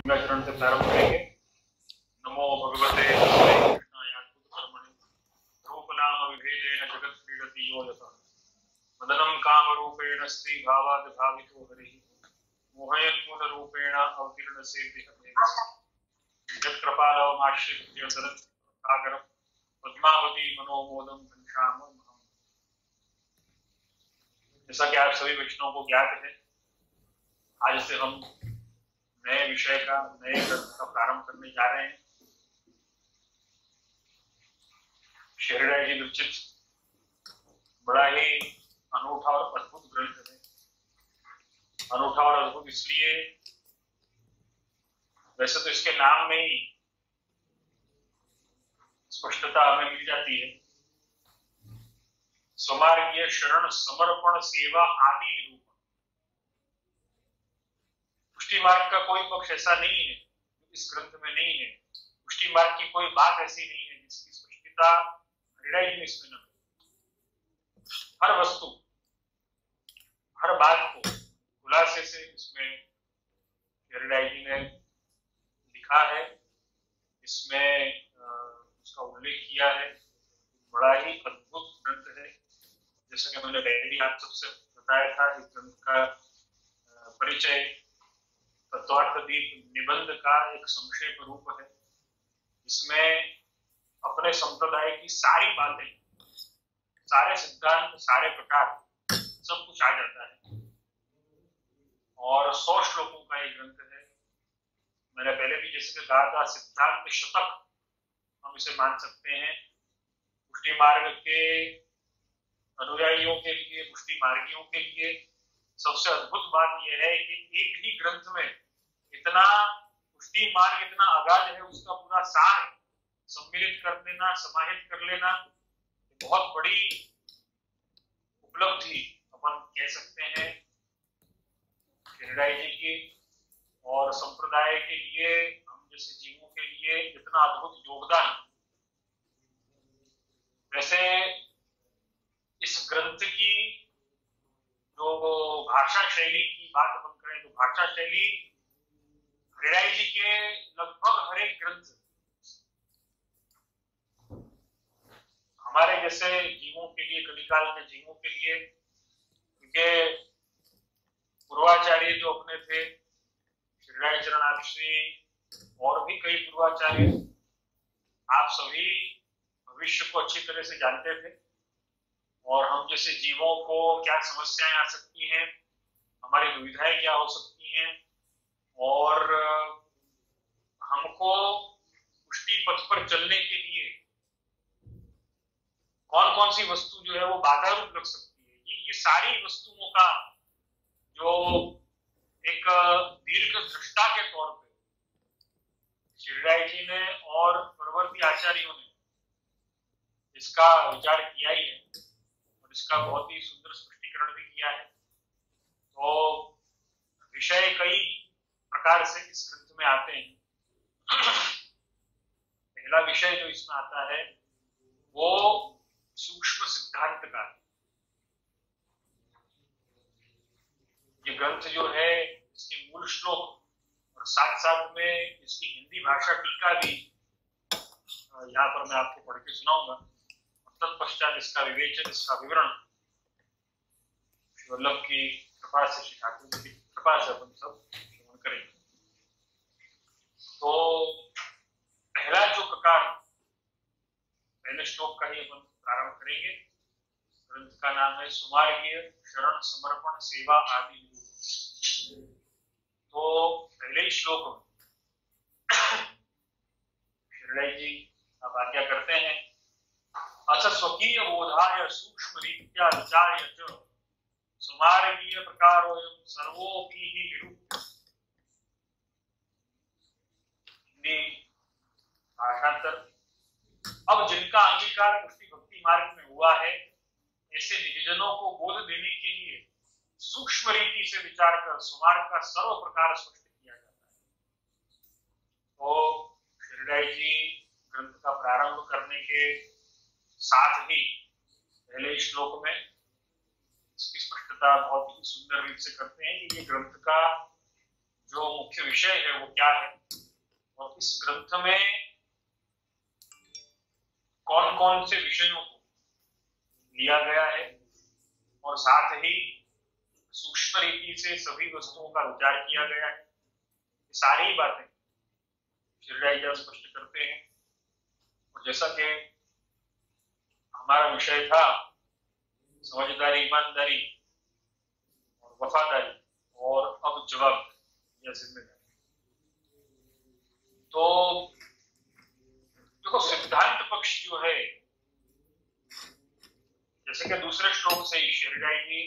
चरण से प्रारंभ करेंगे। नमो भगवते कृष्णाय कर्मणि रूपनाम विभेदेन जगत् क्रीडति यो यतः मदनं कामरूपेण स्त्री भावाद् भावितो हरिः मोहयन्मूल रूपेण अवतीर्ण सेव्यः यत्कृपालवमाश्रित्य सरसागरं पद्मावती मनोमोदं घनश्यामं। जैसा कि आप सभी वैष्णवों को ज्ञात है, आज से हम नए विषय का, नए ग्रंथ का प्रारंभ करने जा रहे हैं। शहरराय जी विरचित बड़ा ही अनूठा और अद्भुत ग्रंथ है। अनूठा और अद्भुत इसलिए, वैसे तो इसके नाम में ही स्पष्टता हमें मिल जाती है। स्वमार्गीय शरण समर्पण सेवा आदि निरूपण। पुष्टि मार्ग का कोई पक्ष ऐसा नहीं है इस ग्रंथ में नहीं है। पुष्टि मार्ग की कोई बात ऐसी नहीं है जिसकी स्पष्टता हरिराय जी इसमें न। हर वस्तु, हर बात को खुलासे से इसमें हरिराय जी ने लिखा है, इसमें उसका उल्लेख किया है। बड़ा ही अद्भुत ग्रंथ है। जैसे कि मैंने पहले भी आप सबसे बताया था, इस ग्रंथ का परिचय तत्वार्थदीप निबंध का एक संक्षेप रूप है। इसमें अपने संप्रदाय की सारी बातें, सारे सिद्धांत, सारे प्रकार सब कुछ आ जाता है। और 100 श्लोकों का ये ग्रंथ है। मैंने पहले भी जैसे कहा था, सिद्धांत शतक हम इसे मान सकते हैं। पुष्टि मार्ग के अनुयायियों के लिए, पुष्टि मार्गियों के लिए सबसे अद्भुत बात यह है कि एक ही ग्रंथ में इतना पुष्टि मार्ग, इतना अगाध है, उसका पूरा सार सम्मिलित कर देना, समाहित कर लेना, बहुत बड़ी उपलब्धि अपन कह सकते हैं हरिराय जी की। और संप्रदाय के लिए, हम जैसे जीवों के लिए इतना अद्भुत योगदान। वैसे इस ग्रंथ की जो भाषा शैली की बात हम करें तो भाषा शैली हरिराय जी के लगभग हर एक ग्रंथ, हमारे जैसे जीवों के लिए, कलिकाल के जीवों के लिए, क्योंकि पूर्वाचार्य जो अपने थे, हरिराय चरणाश्री और भी कई पूर्वाचार्य, आप सभी भविष्य को अच्छी तरह से जानते थे। और हम जैसे जीवों को क्या समस्याएं आ सकती हैं, हमारी दुविधाएं क्या हो सकती हैं, और हमको पुष्टि पथ पर चलने के लिए कौन कौन सी वस्तु जो है वो बाधा रूप लग सकती है, ये सारी वस्तुओं का जो एक दीर्घ दृष्टा के तौर पे हरिराय जी ने और परवर्ती आचार्यों ने इसका विचार किया ही है, और इसका बहुत ही सुंदर स्पष्टीकरण भी किया है। तो विषय कई प्रकार से इस ग्रंथ में आते हैं। पहला विषय जो इसमें आता है वो सूक्ष्म सिद्धांत का। ये ग्रंथ जो है, इसके मूल श्लोक और साथ साथ में इसकी हिंदी भाषा टीका भी यहाँ पर मैं आपको पढ़ के सुनाऊंगा। तत्पश्चात इसका विवेचन, इसका विवरण वल्लभ की कृपा से, श्री ठाकुर जी की कृपा से अपन सब श्रवण करेंगे। तो पहला जो प्रकार, पहले श्लोक का ही अपन प्रारंभ करेंगे। ग्रंथ का नाम है सुमार्गीय शरण समर्पण सेवा आदि निरूपण। तो पहले ही श्लोक में हरिराय जी आप आज्ञा करते हैं, अथ स्वकीय बोधाय सूक्ष्म रीत्या विचार्य च सुमार्गीय प्रकारोऽयं सर्वोऽपि हि निरूप्य। हिंदी भाषांतर। अब जिनका अंगीकार पुष्टि भक्ति मार्ग में हुआ है, ऐसे निजजनों को बोध देने के लिए सूक्ष्म रीति से विचार कर सुमार्ग का सर्व प्रकार स्पष्ट किया जाता है। तो हरिराय जी ग्रंथ का प्रारंभ करने के साथ ही पहले श्लोक में इसकी स्पष्टता बहुत ही सुंदर रूप से करते हैं कि ये ग्रंथ का जो मुख्य विषय है वो क्या है और इस ग्रंथ में कौन कौन से विषयों को लिया गया है और साथ ही सूक्ष्म रीति से सभी वस्तुओं का विचार किया गया है, ये सारी बातें शिवराय जी स्पष्ट करते हैं। और जैसा कि हमारा विषय था समझदारी, ईमानदारी और वफादारी और अब जवाबदारी या जिम्मेदारी, तो देखो सिद्धांत पक्ष जो है, जैसे कि दूसरे श्लोक से ही शिवराय जी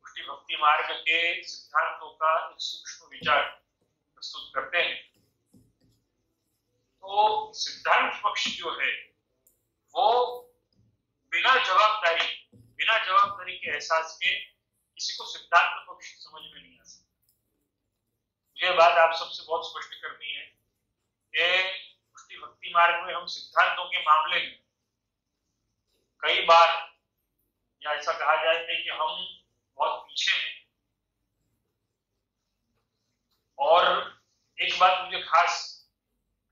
पुष्टि भक्ति मार्ग के सिद्धांतों का एक सूक्ष्म विचार प्रस्तुत करते हैं। तो सिद्धांत पक्ष जो है वो बिना जवाबदारी के एहसास के किसी को सिद्धांत पक्ष समझ में नहीं आ सकता। ये बात आप सबसे बहुत स्पष्ट करनी है कि पुष्टि भक्ति मार्ग में हम सिद्धांतों के मामले में कई बार या ऐसा कहा जाए कि हम बहुत पीछे हैं। और एक बात मुझे खास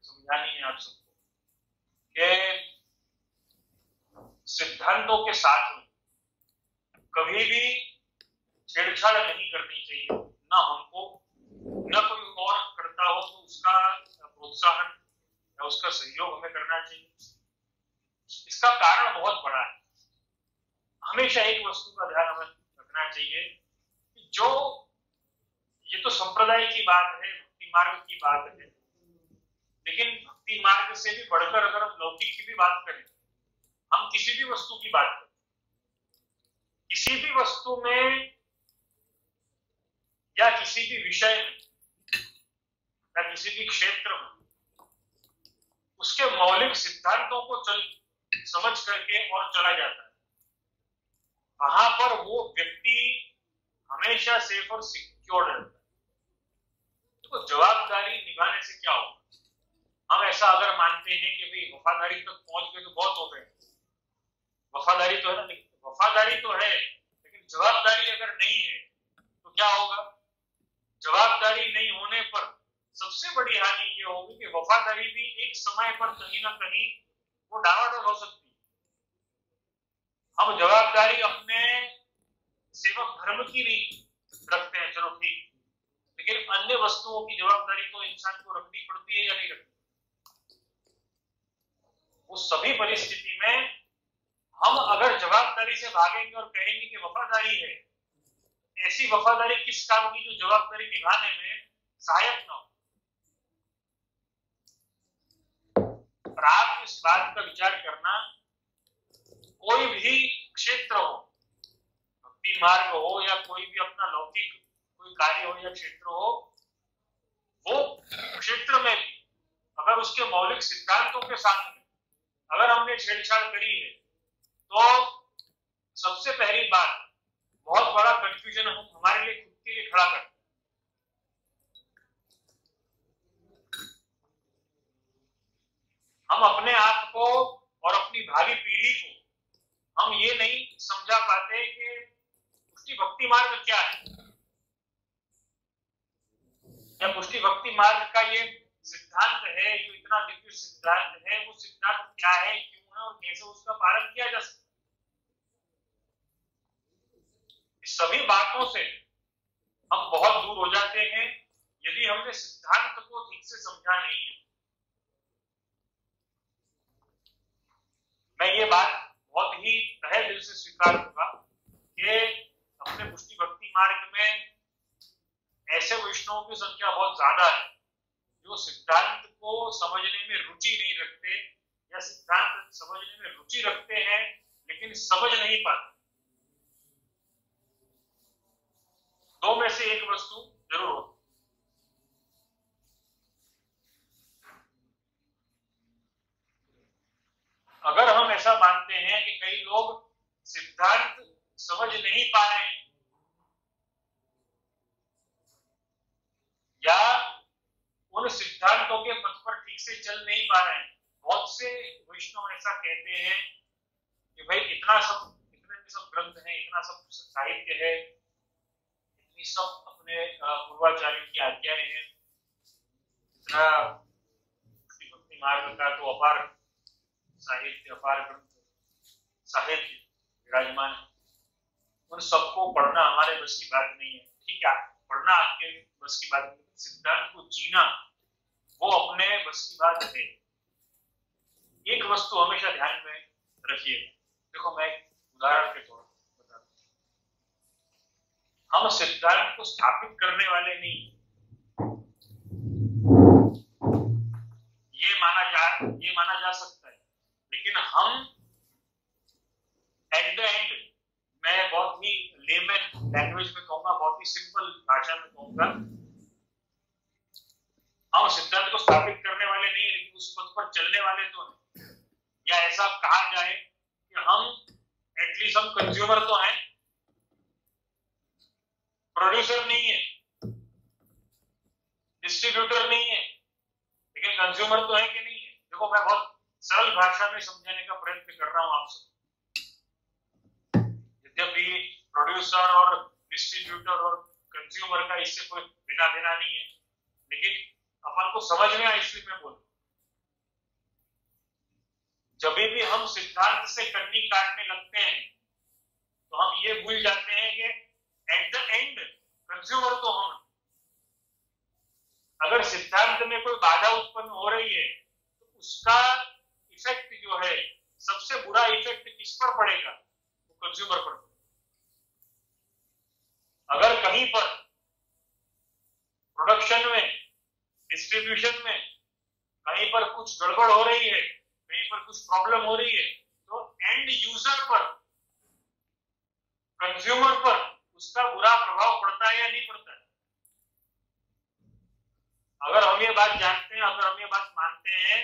समझानी है आप सबको कि सिद्धांतों के साथ में कभी भी छेड़छाड़ नहीं करनी चाहिए, ना हमको न कोई और करता हो तो उसका प्रोत्साहन या उसका सहयोग हमें करना चाहिए। इसका कारण बहुत बड़ा है। हमेशा एक वस्तु का ध्यान हमें रखना चाहिए कि जो ये तो संप्रदाय की बात है, भक्ति मार्ग की बात है, लेकिन भक्ति मार्ग से भी बढ़कर अगर हम लौकिक की भी बात करें, हम किसी भी वस्तु की बात करें, किसी भी वस्तु में या किसी भी विषय में या किसी भी क्षेत्र में उसके मौलिक सिद्धांतों को समझ करके और चला जाता है, वहां पर वो व्यक्ति हमेशा सेफ और सिक्योर रहता है। तो जवाबदारी निभाने से क्या होगा? हम ऐसा अगर मानते हैं कि भाई वफादारी तक पहुंच गए तो बहुत हो गए, वफादारी तो है ना, वफादारी तो है, लेकिन जवाबदारी अगर नहीं है तो क्या होगा? जवाबदारी नहीं होने पर सबसे बड़ी हानि ये होगी कि वफादारी भी एक समय पर कहीं ना कहीं वो डावाडोल हो सकती है। हम जवाबदारी अपने सेवक धर्म की नहीं रखते हैं, चलो ठीक, लेकिन अन्य वस्तुओं की जवाबदारी तो इंसान को रखनी पड़ती है या नहीं रखती? उस सभी परिस्थिति में हम अगर जवाबदारी से भागेंगे और कहेंगे कि वफादारी है, ऐसी वफादारी किस काम की जो जवाबदारी निभाने में सहायक न हो। और आप इस बात का विचार करना, कोई भी क्षेत्र हो, भक्ति मार्ग हो या कोई भी अपना लौकिक कोई कार्य हो या क्षेत्र हो, वो क्षेत्र में भी अगर उसके मौलिक सिद्धांतों के साथ में अगर हमने छेड़छाड़ करी है तो सबसे पहली बात, बहुत बड़ा कंफ्यूजन हम हमारे लिए खुद के लिए खड़ा करते हैं। हम अपने आप को और अपनी भावी पीढ़ी को हम ये नहीं समझा पाते कि पुष्टि भक्ति मार्ग क्या है, या पुष्टि भक्ति मार्ग का ये सिद्धांत है जो इतना दिव्य सिद्धांत है, वो सिद्धांत क्या है, क्यों है और कैसे उसका पालन किया जा सकता है। इस सभी बातों से हम बहुत दूर हो जाते हैं यदि हमने सिद्धांत को ठीक से समझा नहीं है। मैं ये बात बहुत ही तहे दिल से स्वीकार करूंगा कि अपने पुष्टि भक्ति मार्ग में ऐसे वैष्णवों की संख्या बहुत ज्यादा है जो सिद्धांत को समझने में रुचि नहीं रखते, या सिद्धांत समझने में रुचि रखते हैं लेकिन समझ नहीं पाते। दो में से एक वस्तु जरूर होती। अगर हम ऐसा मानते हैं कि कई लोग सिद्धांत समझ नहीं पा रहे हैं या उन सिद्धांतों के पथ पर ठीक से चल नहीं पा रहे हैं, बहुत से वैष्णव ऐसा कहते हैं कि भाई इतने सब ग्रंथ हैं, इतना सब साहित्य है, ये सब अपने पूर्वाचार्यों की आज्ञा है। इतना भक्ति मार्ग का तो अपार साहित्य, अपार साहित्य विराजमान है। उन सबको पढ़ना हमारे बस की बात नहीं है, ठीक है, पढ़ना आपके बस की बात नहीं, सिद्धांत को जीना वो अपने बस की बात है। एक वस्तु हमेशा ध्यान में रखिए, देखो मैं उदाहरण के तौर पर बताता हूं, हम सिद्धांत को स्थापित करने वाले नहीं, ये माना जा सकता है, लेकिन हम एट द एंड, मैं बहुत ही लेमन लैंग्वेज में कहूंगा, बहुत ही सिंपल भाषा में कहूंगा, हम सिद्धांत को स्थापित करने वाले नहीं, लेकिन उस पथ पर चलने वाले तो नहीं। या ऐसा कहा जाए कि हम एटलीस्ट हम कंज्यूमर तो हैं, प्रोड्यूसर नहीं है, डिस्ट्रीब्यूटर नहीं है, लेकिन कंज्यूमर तो है कि नहीं है। देखो मैं बहुत सरल भाषा में समझाने का प्रयत्न कर रहा हूं आपसे। यद्यपि प्रोड्यूसर और डिस्ट्रीब्यूटर और कंज्यूमर का इससे कोई बिना देना नहीं है, लेकिन अपन को समझ में आए इसलिए मैं बोलूं। जब भी हम सिद्धांत से कन्नी काटने लगते हैं तो हम ये भूल जाते हैं कि एट द एंड कंज्यूमर तो हम। अगर सिद्धांत में कोई बाधा उत्पन्न हो रही है तो उसका इफेक्ट जो है, सबसे बुरा इफेक्ट किस पर पड़ेगा? वो कंज्यूमर पर। अगर कहीं पर प्रोडक्शन में, डिस्ट्रीब्यूशन में कहीं पर कुछ गड़बड़ हो रही है, कहीं पर कुछ प्रॉब्लम हो रही है, तो एंड यूजर पर, कंज्यूमर पर उसका बुरा प्रभाव पड़ता है या नहीं पड़ता है? अगर हम ये बात जानते हैं, अगर हम ये बात मानते हैं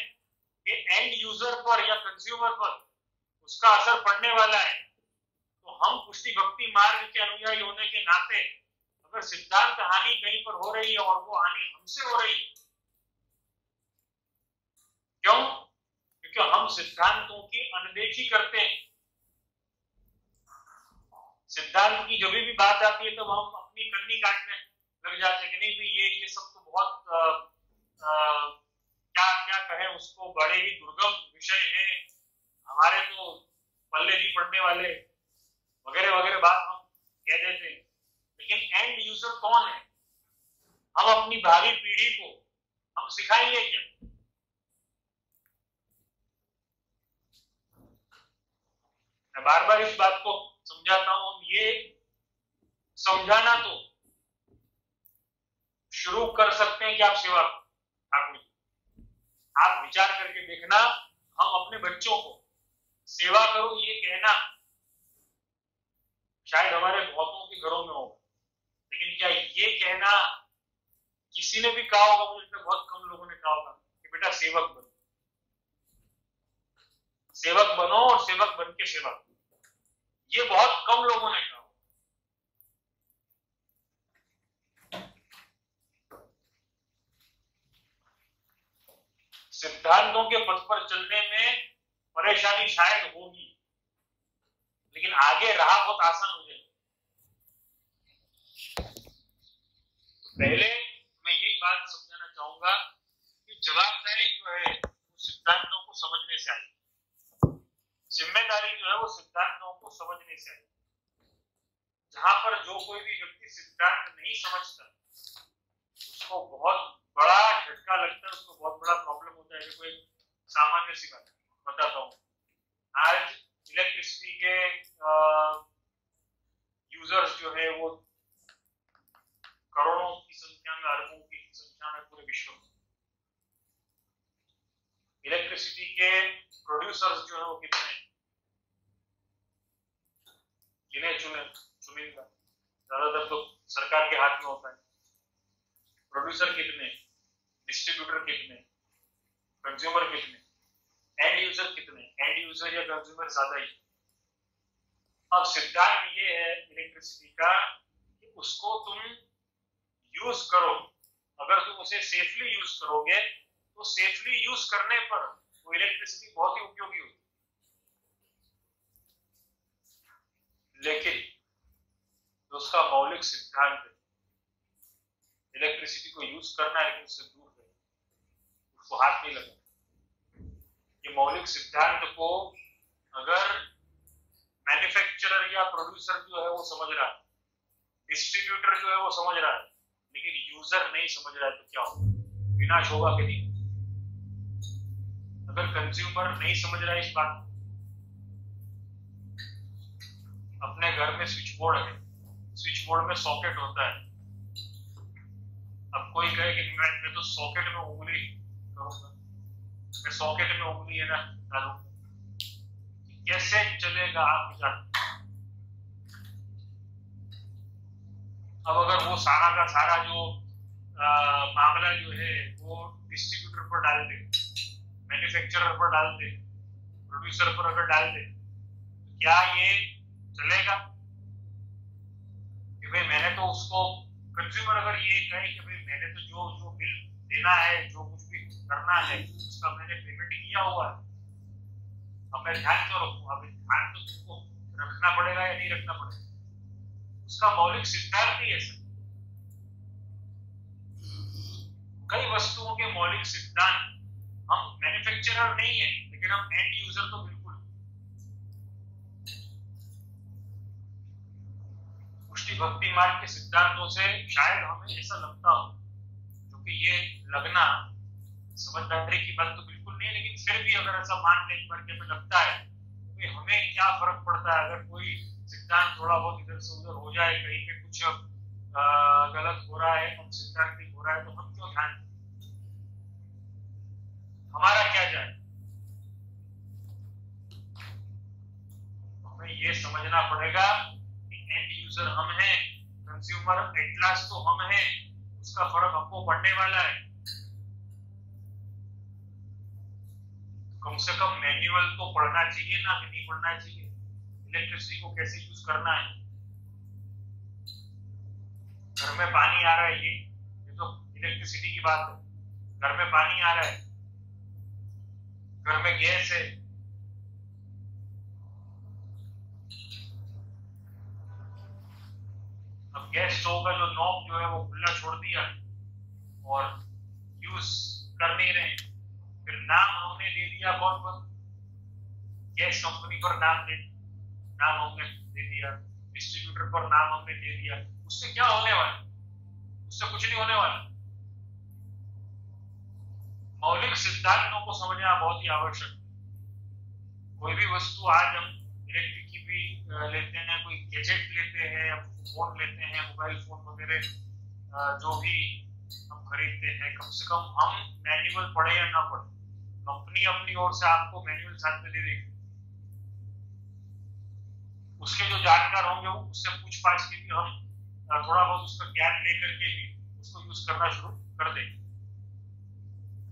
कि एंड यूजर पर या कंज्यूमर पर उसका असर पड़ने वाला है, तो हम पुष्टि भक्ति मार्ग के अनुयायी होने के नाते अगर सिद्धांत हानि कहीं पर हो रही है और वो हानि हमसे हो रही है, क्यों? क्योंकि हम सिद्धांतों की अनदेखी करते हैं। सिद्धांत की जब भी बात आती है तो हम अपनी कन्नी काटने लग जाते हैं कि नहीं भाई ये सब तो बहुत क्या क्या कहे उसको, बड़े ही दुर्गम विषय है, हमारे तो पल्ले नहीं पड़ने वाले, वगैरह वगैरह बात हम कह देते हैं। लेकिन एंड यूजर कौन है? हम अपनी भावी पीढ़ी को हम सिखाएंगे क्या? मैं बार बार इस बात को समझाता हूं, हम ये समझाना तो शुरू कर सकते हैं कि आप सेवा ठाकुर, आप विचार करके देखना, हम अपने बच्चों को सेवा करो ये कहना शायद हमारे बहुतों के घरों में होगा, लेकिन क्या ये कहना किसी ने भी कहा होगा? मुझे तो बहुत कम लोगों ने कहा होगा कि बेटा सेवक बनो, सेवक बनो और सेवक बन के सेवा करो। ये बहुत कम लोगों ने कहा। सिद्धांतों के पथ पर चलने में परेशानी शायद होगी, लेकिन आगे राह बहुत आसान हो जाएगी। पहले मैं यही बात समझाना चाहूंगा कि जवाबदारी जो है वो सिद्धांतों को समझने से आई, जिम्मेदारी जो है वो सिद्धांतों को समझने से आई। जहां पर जो कोई भी व्यक्ति सिद्धांत नहीं समझता उसको बहुत बड़ा झटका लगता है, उसको बहुत बड़ा प्रॉब्लम होता है। कोई सामान्य सी बात बताता हूँ, आज इलेक्ट्रिसिटी के यूजर्स जो है वो करोड़ों की संख्या में, अरबों की संख्या में पूरे विश्व में। इलेक्ट्रिसिटी के प्रोड्यूसर्स जो है वो कितने? गिने चुनिंदा, ज्यादातर तो सरकार के हाथ में होता है। प्रोड्यूसर कितने? डिस्ट्रीब्यूटर कितने? कंज्यूमर कितने? एंड यूजर कितने? एंड यूजर या कंज्यूमर ज्यादा ही। अब सिद्धांत ये है इलेक्ट्रिसिटी का कि उसको तुम यूज करो, अगर तुम उसे सेफली यूज करोगे तो सेफली यूज करने पर वो इलेक्ट्रिसिटी बहुत ही उपयोगी होगी। लेकिन तो उसका मौलिक सिद्धांत इलेक्ट्रिसिटी को यूज करना है लेकिन उससे दूर है, उसको हाथ नहीं लगा। ये मौलिक सिद्धांत को अगर मैन्युफैक्चरर या प्रोड्यूसर जो है वो समझ रहा है, डिस्ट्रीब्यूटर जो है वो समझ रहा है, लेकिन यूजर नहीं समझ रहा है, तो क्या होगा? विनाश होगा कि नहीं? अगर कंज्यूमर नहीं समझ रहा है इस बात, अपने घर में स्विच बोर्ड है, स्विच बोर्ड में सॉकेट होता है, अब कोई कहे कि मैं तो सॉकेट में उंगली करूंगा, मैं सॉकेट में उंगली है ना डालूंगा, कैसे चलेगा आप जानते? अब अगर वो सारा का सारा जो मामला जो है वो डिस्ट्रीब्यूटर पर डाल दे, मैन्युफैक्चरर पर डाल दे, प्रोड्यूसर पर अगर डाल दे, तो क्या ये चलेगा? कि भाई मैंने तो उसको, कंज्यूमर अगर ये कहे कि भाई मैंने तो जो जो बिल देना है, जो कुछ भी करना है, उसका मैंने पेमेंट किया हुआ है, अब मैं ध्यान क्यों रखूं? अब ध्यान तो तुमको रखना पड़ेगा या नहीं रखना पड़ेगा? उसका मौलिक सिद्धांत ही है सर। कई वस्तुओं के मौलिक सिद्धांत, हम मैन्युफैक्चरर नहीं है लेकिन हम एंड यूजर तो बिल्कुल। पुष्टि भक्ति मार्ग के सिद्धांतों से शायद हमें ऐसा लगता हो, क्योंकि ये लगना समझदारी की बात तो बिल्कुल नहीं है, लेकिन फिर भी अगर ऐसा मान लेने पर हमें लगता है कि हमें क्या फर्क पड़ता है अगर कोई सिद्धांत थोड़ा बहुत इधर से उधर हो जाए, कहीं पे कुछ गलत हो रहा है, हम सिद्धांत ठीक हो रहा है, तो हम क्यों ध्यान, हमारा क्या जाए? हमें ये समझना पड़ेगा कि एंड यूजर हम हैं, कंज्यूमर एट लास्ट तो हम हैं, उसका फर्क हमको पड़ने वाला है। कम से कम मैनुअल तो पढ़ना चाहिए ना, कि नहीं पढ़ना चाहिए? इलेक्ट्रिसिटी को कैसे यूज करना है। घर में पानी आ रहा है, ये तो इलेक्ट्रिसिटी की बात है। घर में पानी आ रहा है, घर में गैस है, अब गैस स्टोव का जो नॉब जो है वो खुला छोड़ दिया और यूज कर नहीं रहे, फिर नाम हमने दे दिया कौन पर, गैस कंपनी पर नाम हमने दे दिया, डिस्ट्रीब्यूटर पर नाम हमने दे दिया, उससे क्या होने वाला? उससे कुछ नहीं होने वाला। मौलिक सिद्धांतों को समझना बहुत ही आवश्यक है। कोई भी वस्तु आज हम इलेक्ट्रिक की भी लेते हैं, कोई गैजेट लेते हैं, फोन लेते हैं, मोबाइल फोन वगैरह जो भी हम खरीदते हैं, कम से कम हम मैनुअल पढ़े या ना पढ़े, कंपनी अपनी ओर से आपको मैनुअल साथ में दे देगी। उसके जो जानकार होंगे वो उससे पूछ पाछ के भी हम थोड़ा बहुत उसका ज्ञान लेकर के भी उसको यूज करना शुरू कर देंगे।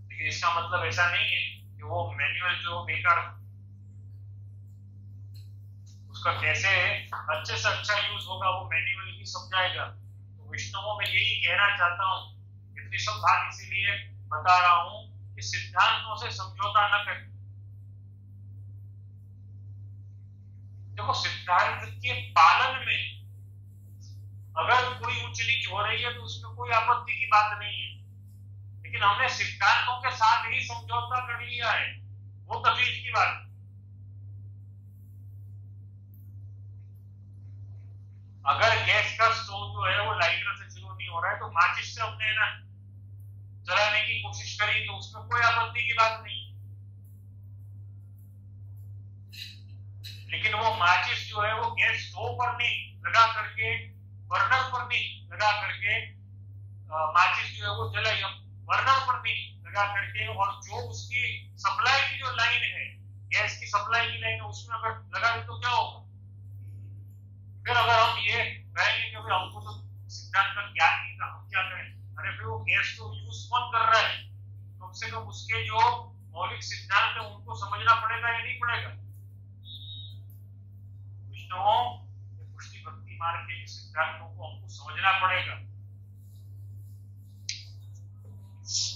लेकिन इसका मतलब ऐसा नहीं है कि वो मैनुअल जो बेकार, उसका कैसे अच्छे से अच्छा यूज होगा वो मैनुअल ही समझाएगा। तो विष्णुओं में यही कहना चाहता हूँ, इतनी सब बात इसीलिए बता रहा हूँ कि सिद्धांतों से समझौता न करें। देखो, सिद्धांत के पालन में अगर कोई ऊंच नीच हो रही है तो उसमें कोई आपत्ति की बात नहीं है, लेकिन हमने सिद्धांतों के साथ ही समझौता कर लिया है, वो तकलीफ की बात। अगर गैस का स्टोव जो है वो लाइटर से शुरू नहीं हो रहा है तो माचिस से हमने ना जलाने की कोशिश करी, तो उसमें कोई आपत्ति की बात नहीं। लेकिन वो माचिस जो है वो गैस स्टोव पर नहीं लगा करके, बर्नर पर नहीं लगा करके माचिस जो है वो जलाई, बर्नर पर नहीं लगा करके, और जो उसकी सप्लाई की जो लाइन है, गैस की सप्लाई की लाइन है, उसमें अगर लगा दे तो क्या होगा? फिर अगर हम ये कहेंगे कि हमको तो सिद्धांत का ज्ञान नहीं था, हम क्या करें? अरे फिर वो गैस को यूज कौन कर रहा है? कम से कम उसके जो मौलिक सिद्धांत है उनको समझना पड़ेगा या नहीं पड़ेगा? विष्णुओं के पुष्टि भक्ति मार्ग के सिद्धांतों को हमको समझना पड़ेगा।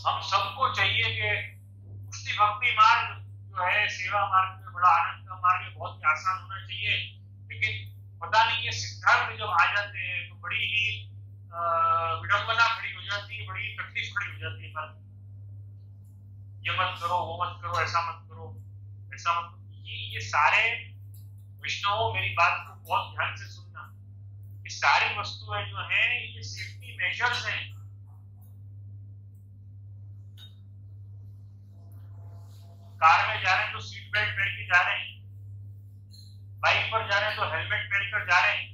हम सबको चाहिए कि पुष्टि भक्ति मार्ग जो है सेवा मार्ग में बड़ा आनंद का मार्ग है, बहुत ही आसान होना चाहिए, लेकिन पता नहीं ये सिद्धांत जब आ जाते हैं तो बड़ी ही विडंबना खड़ी हो हो जाती है, बड़ी तकलीफ खड़ी हो जाती है। पर ये मत करो, वो मत करो, ऐसा मत करो, ऐसा मत करो। ये सारे विष्णु मेरी बात को बहुत ध्यान से सुनना, ये सारी वस्तुएं जो है ये सेफ्टी मेजर्स हैं। कार में जा रहे हैं तो सीट बेल्ट पहन के जा रहे हैं, बाइक पर जा रहे हैं तो हेलमेट पहनकर जा रहे हैं।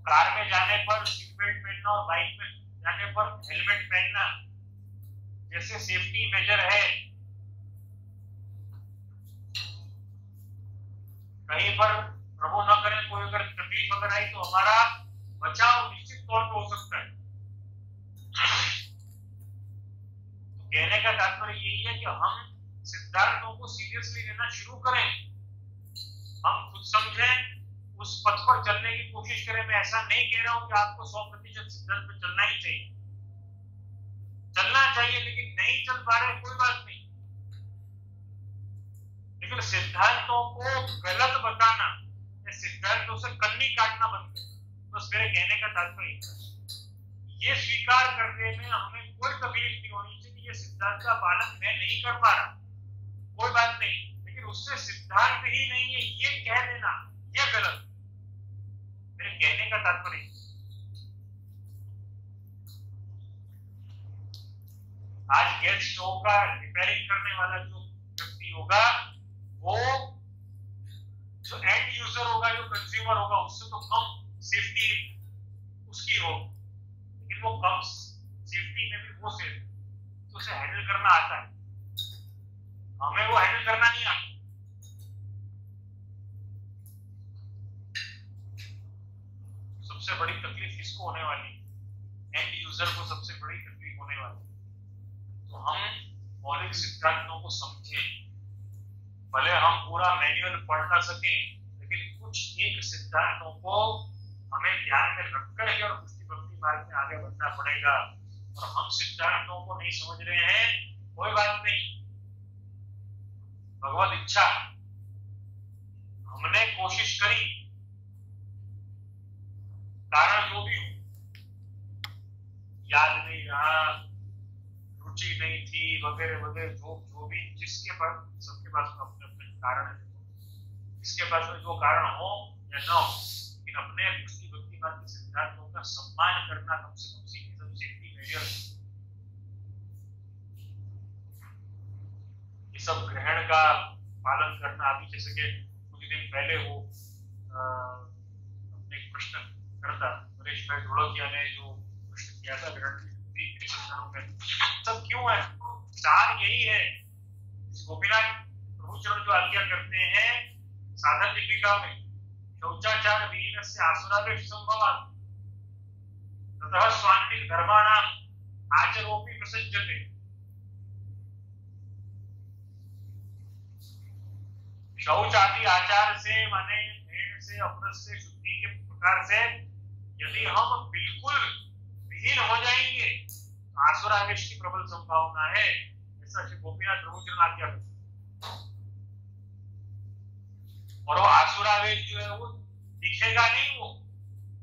कार में जाने पर सीट बेल्ट पहनना और बाइक में जाने पर हेलमेट पहनना जैसे सेफ्टी मेजर है। कहीं पर प्रभु न करे कोई अगर तकलीफ अगर आई तो हमारा बचाव निश्चित तौर पर हो सकता है। तो कहने का तात्पर्य यही है कि हम सिद्धांतों को सीरियसली लेना शुरू करें, हम खुद समझें, उस पथ पर चलने की कोशिश करें। मैं ऐसा नहीं कह रहा हूं कि आपको 100% सिद्धांत पर चलना ही चाहिए, चलना चाहिए, लेकिन नहीं चल पा रहे कोई बात नहीं, लेकिन सिद्धांतों को गलत बताना या सिद्धांतों से कन्नी काटना बंद करें। बस मेरे कहने का तात्पर्य ये स्वीकार करने में हमें कोई तकलीफ नहीं होनी चाहिए। ये सिद्धांत का पालन मैं नहीं कर पा रहा, कोई बात नहीं, लेकिन उससे सिद्धांत ही नहीं है ये कह देना ये गलत। मेरे कहने का तात्पर्य आज गैस स्टोव का रिपेयरिंग करने वाला जो व्यक्ति होगा वो जो एंड यूजर होगा, जो कंज्यूमर होगा, उससे तो कम सेफ्टी उसकी हो, लेकिन वो कम सेफ्टी में भी वो सेफ तो उसे हैंडल करना आता है, हमें वो हैंडल करना नहीं आता। सबसे बड़ी तकलीफ किसको होने वाली? एंड यूजर को सबसे बड़ी तकलीफ होने वाली। तो हम मौलिक सिद्धांतों को समझें, भले हम पूरा मैनुअल पढ़ ना सकें, लेकिन कुछ एक सिद्धांतों को हमें ध्यान में रखकर ही और पुष्टि भक्ति मार्ग में आगे बढ़ना पड़ेगा। और हम सिद्धांतों को नहीं समझ रहे हैं, कोई बात नहीं, भगवत इच्छा, हमने कोशिश करी, कारण जो भी हो, याद नहीं रहा, रुचि नहीं थी, वगैरह वगैरह, जो भी, जिसके पास, सबके पास अपने अपने कारण है, जिसके पास में जो कारण हो या ना हो, लेकिन अपने पुष्टि भक्ति मार्ग के सिद्धांतों का सम्मान करना कम से कम सेफ्टी मेजर। ये सब ग्रहण का पालन करना, अभी जैसे कि कुछ दिन पहले वो अपने प्रश्न करता नरेश भाई ढोलकिया ने जो प्रश्न किया था ग्रहण में, सब क्यों है? सार यही है, गोपीनाथ प्रभु चरण जो आज्ञा करते हैं साधन दीपिका में, शौचाचार विहीन से आसुरावेश संभवात् ततः स्वान्तिक धर्माणाम आचरोपि प्रसज्जते। शौच आदि आचार से, माने भेड़ से, अपरस से, शुद्धि के प्रकार से यदि हम बिल्कुल विहीन हो जाएंगे, आसुरावेश की प्रबल संभावना है, ऐसा श्री गोपीनाथ प्रभु चरण आज्ञा करते। और वो आसुरावेश जो है वो दिखेगा नहीं, वो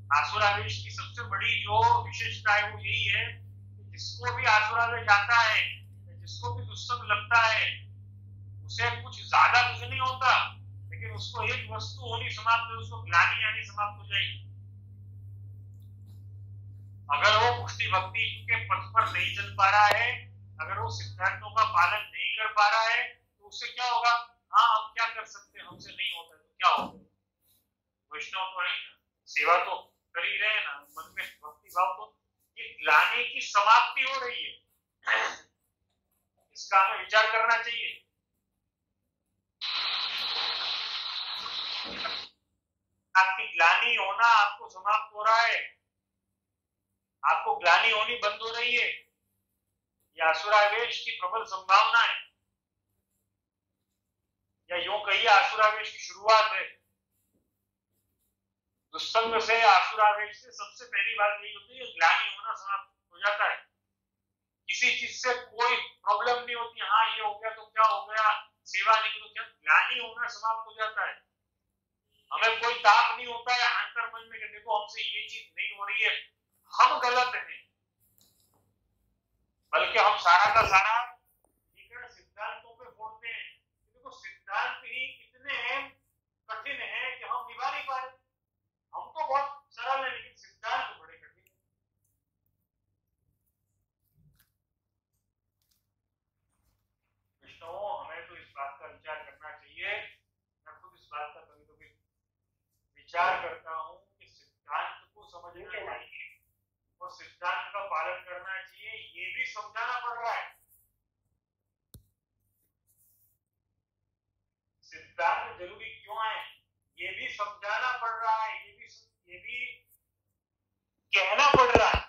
आसुरावेश की सबसे बड़ी जो विशेषता है वो यही है कि जिसको भी आसुरावेश आता है, जिसको भी दुस्संग लगता है, उसे कुछ ज्यादा कुछ नहीं होता, लेकिन उसको एक वस्तु होनी समाप्त, उसको ग्लानि आनी समाप्त हो जाएगी। अगर वो पुष्टि भक्ति के पथ पर नहीं चल पा रहा है, अगर वो सिद्धांतों का पालन नहीं कर पा रहा है, तो उससे क्या होगा? हाँ, हम क्या कर सकते हैं, हमसे नहीं होता तो क्या होगा? वैष्णव तो नहीं ना, सेवा तो कर ही रहे ना, मन में भक्ति भाव, तो ये ग्लानि की समाप्ति हो रही है, इसका हमें विचार करना चाहिए। आपकी ग्लानि होना आपको समाप्त हो रहा है, आपको ग्लानि होनी बंद हो रही है, यह आसुरावेश की प्रबल संभावना है, या यूं कहिए आसुरावेश की शुरुआत है। दुस्संग से, आसुरावेश से सबसे पहली बात यही होती है, ग्लानि होना समाप्त हो जाता है। किसी चीज से कोई प्रॉब्लम नहीं होती, हाँ ये हो गया तो क्या हो गया, सेवा नहीं तो क्या, ग्लानि होना समाप्त हो जाता है। हमें कोई ताप नहीं होता है अंतर मन में कि देखो हमसे ये चीज नहीं हो रही है, हम गलत हैं, बल्कि हम सारा का सारा सिद्धांतों पे फोड़ते हैं। देखो सिद्धांत ही इतने कठिन है कि हम निभा नहीं पा रहे। हम तो बहुत सरल है लेकिन सिद्धांत बड़े कठिन है। विष्णुओं, हमें तो इस बात का विचार करना चाहिए, मैं खुद इस बात का कभी कभी विचार करता हूँ कि सिद्धांत को समझना चाहिए और सिद्धांत का पालन करना चाहिए, ये भी समझाना पड़ रहा है। सिद्धांत जरूरी क्यों है ये भी समझाना पड़ रहा है, ये भी कहना पड़ रहा है।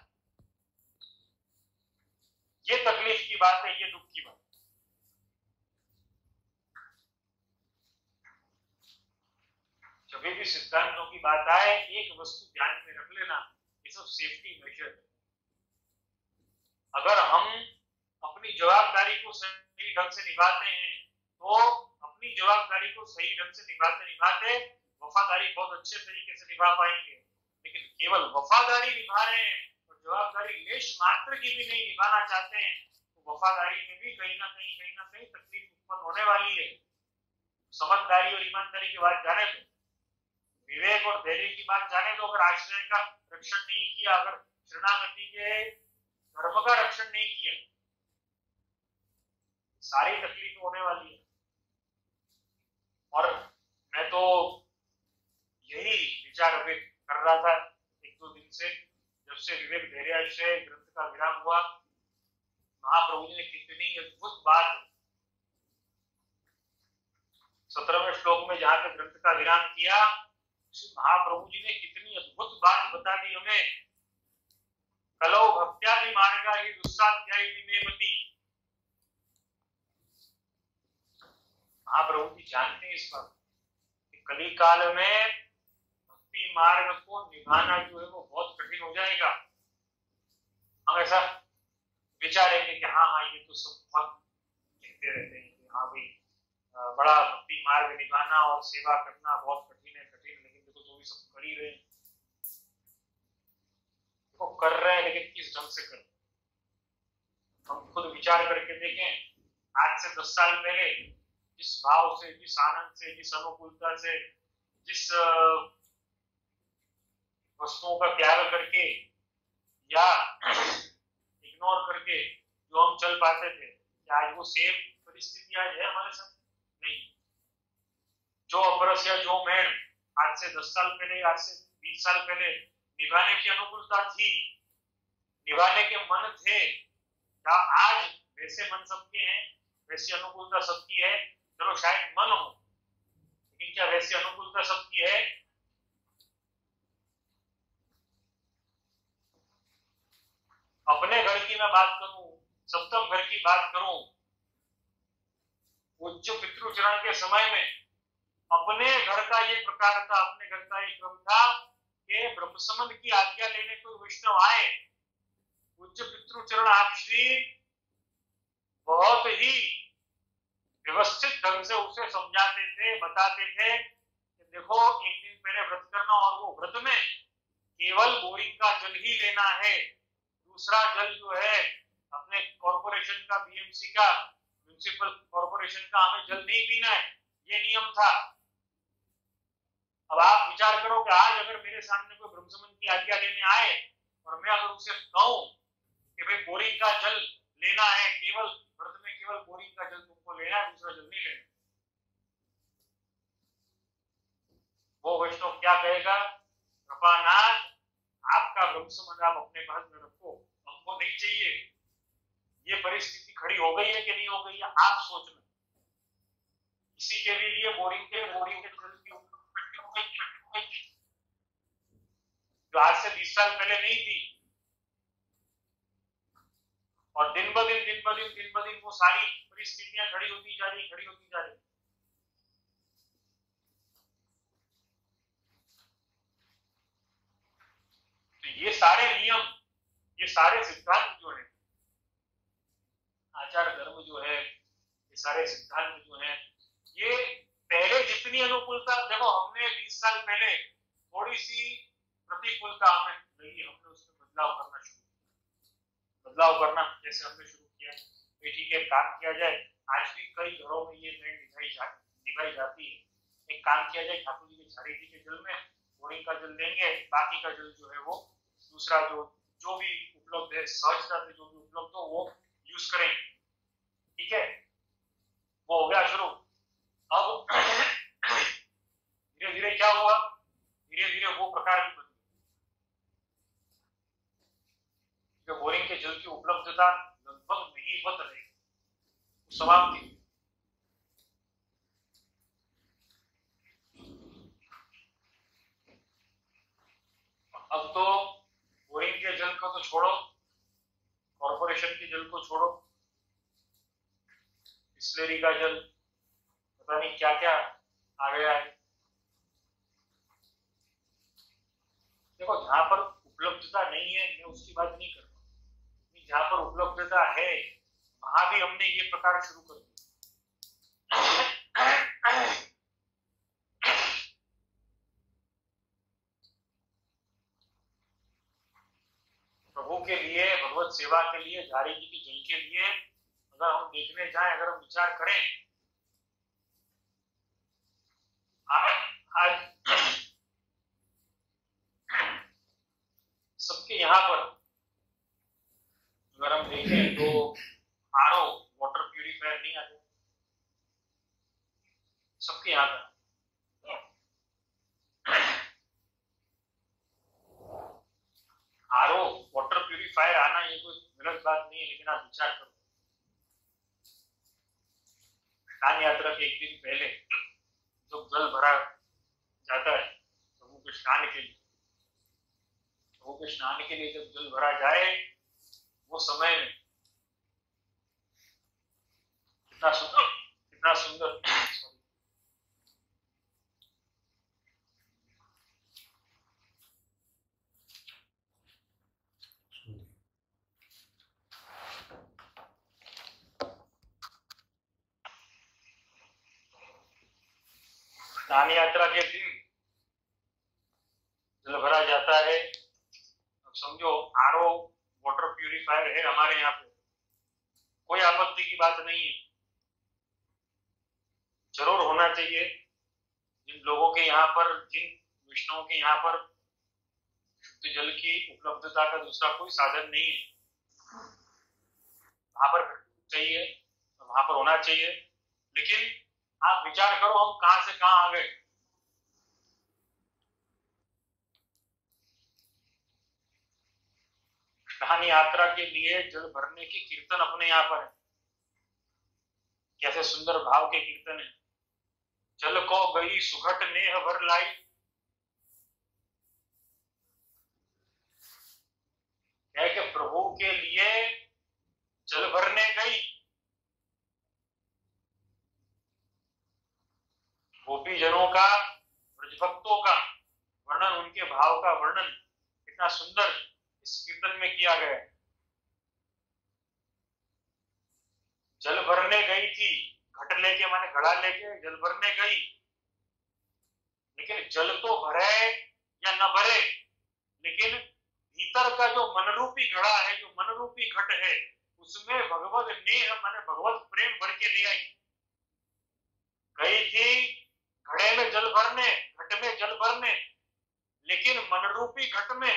ये तकलीफ की बात है, ये दुख की बात। जब भी सिद्धांतों की बात आए, एक वस्तु ध्यान में रख लेना, ये सब सेफ्टी मेजर है। अगर हम अपनी जवाबदारी को सही ढंग से निभाते हैं तो अपनी जवाबदारी को सही ढंग से निभाते निभाते वफादारी बहुत अच्छे तरीके से निभा पाएंगे। लेकिन केवल वफादारी निभा रहे हैं और जवाबदारी लेश मात्र की भी नहीं निभाना चाहते हैं तो वफादारी में भी कहीं ना कहीं तकलीफ उत्पन्न होने वाली है। समझदारी और ईमानदारी की बात जाने दो, विवेक और धैर्य की बात जाने दो, अगर आश्रय का रक्षण नहीं किया, अगर शरणागति के धर्म का रक्षण नहीं किया, सारी तकलीफ होने वाली है। और मैं तो यही विचार अभी कर रहा था एक दो दिन से, जब से विवेक धैर्याश्रय ग्रंथ का विराम हुआ। महाप्रभु जी ने कितनी अद्भुत बात 17वें श्लोक में जहां पे ग्रंथ का विराम किया, महाप्रभु जी ने कितनी अद्भुत बात बता दी हमें। कलौ भक्त्यादि मार्गा ही दुस्साध्यायी निमेमति। महाप्रभु जी जानते हैं इस बात कि कली काल में भक्ति मार्ग को निभाना जो है वो बहुत कठिन हो जाएगा। हम ऐसा विचारेंगे कि हाँ हाँ ये तो सब बहुत कहते रहते हैं कि हाँ भाई बड़ा भक्ति मार्ग निभाना और सेवा करना बहुत कठिन है, लेकिन देखो तो भी सब कर ही रहे हैं। देखो कर रहे हैं लेकिन किस ढंग से कर, हम खुद विचार करके देखें। आज से 10 साल पहले जिस भाव से, जिस आनंद से, जिस अनुकूलता से, जिस वस्तुओं का त्याग करके या इग्नोर करके जो हम चल पाते थे, क्या आज वो सेम परिस्थिति आज है हमारे साथ? नहीं। जो अपरस या जो मेड़ आज से 10 साल पहले, आज से 20 साल पहले निभाने की अनुकूलता थी, निभाने के मन थे, क्या आज वैसे मन सबके हैं, वैसी अनुकूलता सबकी है? चलो शायद मन हो, लेकिन क्या वैसी अनुकूलता सबकी है? अपने घर की मैं बात करूं, सप्तम घर की बात करूं, पूज्य पितृचरण के समय में अपने घर का ये प्रकार था, अपने घर का ये क्रम था कि ब्रह्मसंबंध की आज्ञा लेने कोई वैष्णव आए, पूज्य पितृचरण आप श्री बहुत ही व्यवस्थित ढंग से उसे समझाते थे, बताते थे कि देखो एक दिन पहले व्रत करना और वो व्रत में केवल बोरिंग का जल ही लेना है, दूसरा जल जो है अपने कॉर्पोरेशन का, बीएमसी का, म्युनिसिपल कॉर्पोरेशन का हमें जल नहीं पीना है, ये नियम था। अब आप विचार करो कि आज अगर मेरे सामने कोई ब्रह्मसंबंध की आज्ञा लेने आए और मैं अगर उसे कहूं कि भाई बोरिंग का जल लेना है, केवल व्रत में केवल बोरिंग का जल तुमको लेना है, दूसरा जल नहीं लेना, वो वैष्णव क्या कहेगा? कृपानाथ आपका ब्रह्मसंबंध आप अपने पास में रखो, हमको नहीं चाहिए। ये परिस्थिति खड़ी हो गई है कि नहीं हो गई है, आप सोचना। किसी के लिए बोरिंग के जल की जो आज से 20 साल पहले नहीं थी, और दिन ब दिन वो सारी परिस्थितियां खड़ी होती जा रही। तो ये सारे नियम, ये सारे सिद्धांत जो है, आचार धर्म जो है, ये सारे सिद्धांत जो है, ये पहले जितनी अनुकूलता, देखो हमने 20 साल पहले थोड़ी सी प्रतिकूलता हमें लगी, हमने उसमें बदलाव करना शुरू किया। बदलाव करना, जैसे हमने शुरू किया ठीक है काम किया जाए। आज भी कई घरों में ये मेहनत निभाई जाती है। एक काम किया जाए, ठाकुर जी के झाड़ी जी के जल में बोरिंग का जल देंगे, बाकी का जल जो है वो दूसरा जो भी उपलब्ध है, सहजता से जो भी उपलब्ध हो वो यूज करेंगे। ठीक है, वो हो गया शुरू। अब धीरे धीरे क्या हुआ, धीरे धीरे वो प्रकार भी बदली। जो बोरिंग के जल की उपलब्धता लगभग नहीं बत रही, समाप्त थी। अब तो बोरिंग के जल को तो छोड़ो, कॉर्पोरेशन के जल को छोड़ो, बिस्लेरी का जल, पता नहीं क्या क्या आ गया है। देखो, जहां पर उपलब्धता नहीं है मैं उसकी बात नहीं कर रहा, जहां पर उपलब्धता है वहां भी हमने ये प्रकार शुरू कर दिया। प्रभु के लिए, भगवत सेवा के लिए, झाड़ी जी के जल के लिए अगर हम देखने जाएं, अगर हम विचार करें, आज सबके यहाँ पर अगर हम देखें तो आरओ वाटर प्यूरिफायर नहीं आते सबके यहाँ पर। आरओ वाटर प्यूरिफायर आना ये कोई गलत बात नहीं है, लेकिन आप विचार करो, स्नान यात्रा के एक दिन पहले जब जल भरा जाता है प्रभु के स्नान के लिए, प्रभु के स्नान के लिए जब जल भरा जाए, वो समय में कितना सुंदर, कितना सुंदर स्नान यात्रा के दिन जल भरा जाता है। अब समझो आरओ वाटर प्यूरिफायर है हमारे यहाँ पे, कोई आपत्ति की बात नहीं है, जरूर होना चाहिए। जिन लोगों के यहाँ पर, जिन वैष्णवों के यहाँ पर शुद्ध जल की उपलब्धता का दूसरा कोई साधन नहीं है, वहां पर चाहिए, वहां पर होना चाहिए। लेकिन आप विचार करो, हम कहां से कहां आ गए। स्नान यात्रा के लिए जल भरने के कीर्तन अपने यहाँ पर है, कैसे सुंदर भाव के कीर्तन है। जल को गई सुघट नेह भर लाई, है कि प्रभु के लिए जल भरने गई गोपी जनों का, ब्रजभक्तों का वर्णन, उनके भाव का वर्णन कितना सुंदर इस कीर्तन में किया गया है। जल भरने गई थी, घट लेके माने घड़ा लेके जल भरने गई, लेकिन जल तो भरे या न भरे, लेकिन भीतर का जो मनरूपी घड़ा है, जो मनरूपी घट है, उसमें भगवत नेह माने भगवत प्रेम भर के ले आई। गई थी घड़े में जल भरने, घट में जल भरने, लेकिन मनरूपी घट में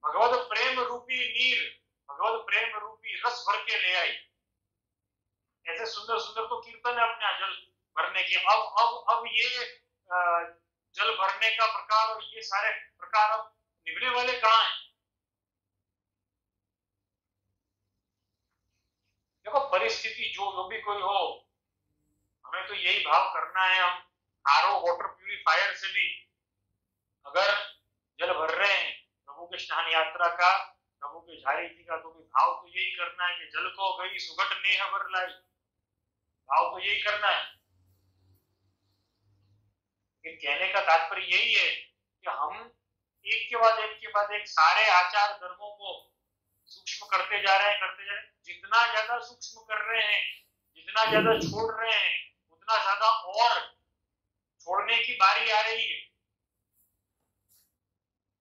भगवत प्रेम रूपी नीर, भगवत प्रेम रूपी रस भर के ले आई। ऐसे सुंदर सुंदर तो कीर्तन है अपने जल भरने के। अब ये जल भरने का प्रकार और ये सारे प्रकार अब निभने वाले कहाँ हैं? देखो, परिस्थिति जो भी कोई हो, हमें तो यही भाव करना है। हम आरओ वाटर प्यूरिफायर से भी अगर जल भर रहे हैं प्रभु के स्नान यात्रा का, प्रभु के झाड़ी जी का, तो भी भाव तो यही करना है कि जल को गई सुघट नेह भर लाई, भाव तो यही करना है। कहने का तात्पर्य यही है कि हम एक के बाद एक सारे आचार धर्मों को सूक्ष्म करते जा रहे हैं। जितना ज्यादा सूक्ष्म कर रहे हैं, जितना ज्यादा छोड़ रहे हैं, उतना ज्यादा और छोड़ने की बारी आ रही है।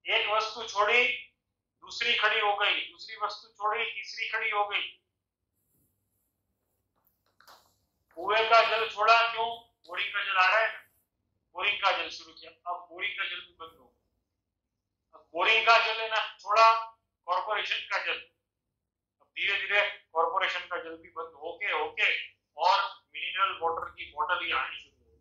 एक वस्तु छोड़ी, दूसरी खड़ी हो गई, दूसरी वस्तु छोड़ी, तीसरी खड़ी हो गई। कुएं का जल छोड़ा, क्यों? बोरिंग का जल आ रहा है ना, बोरिंग का जल शुरू किया, अब बोरिंग का जल भी बंद हो गया। अब बोरिंग का जल है ना छोड़ा, कॉर्पोरेशन का जल, अब धीरे धीरे कॉर्पोरेशन का जल भी बंद होके होके और मिनरल वाटर की बोतल ही आनी शुरू हो गई।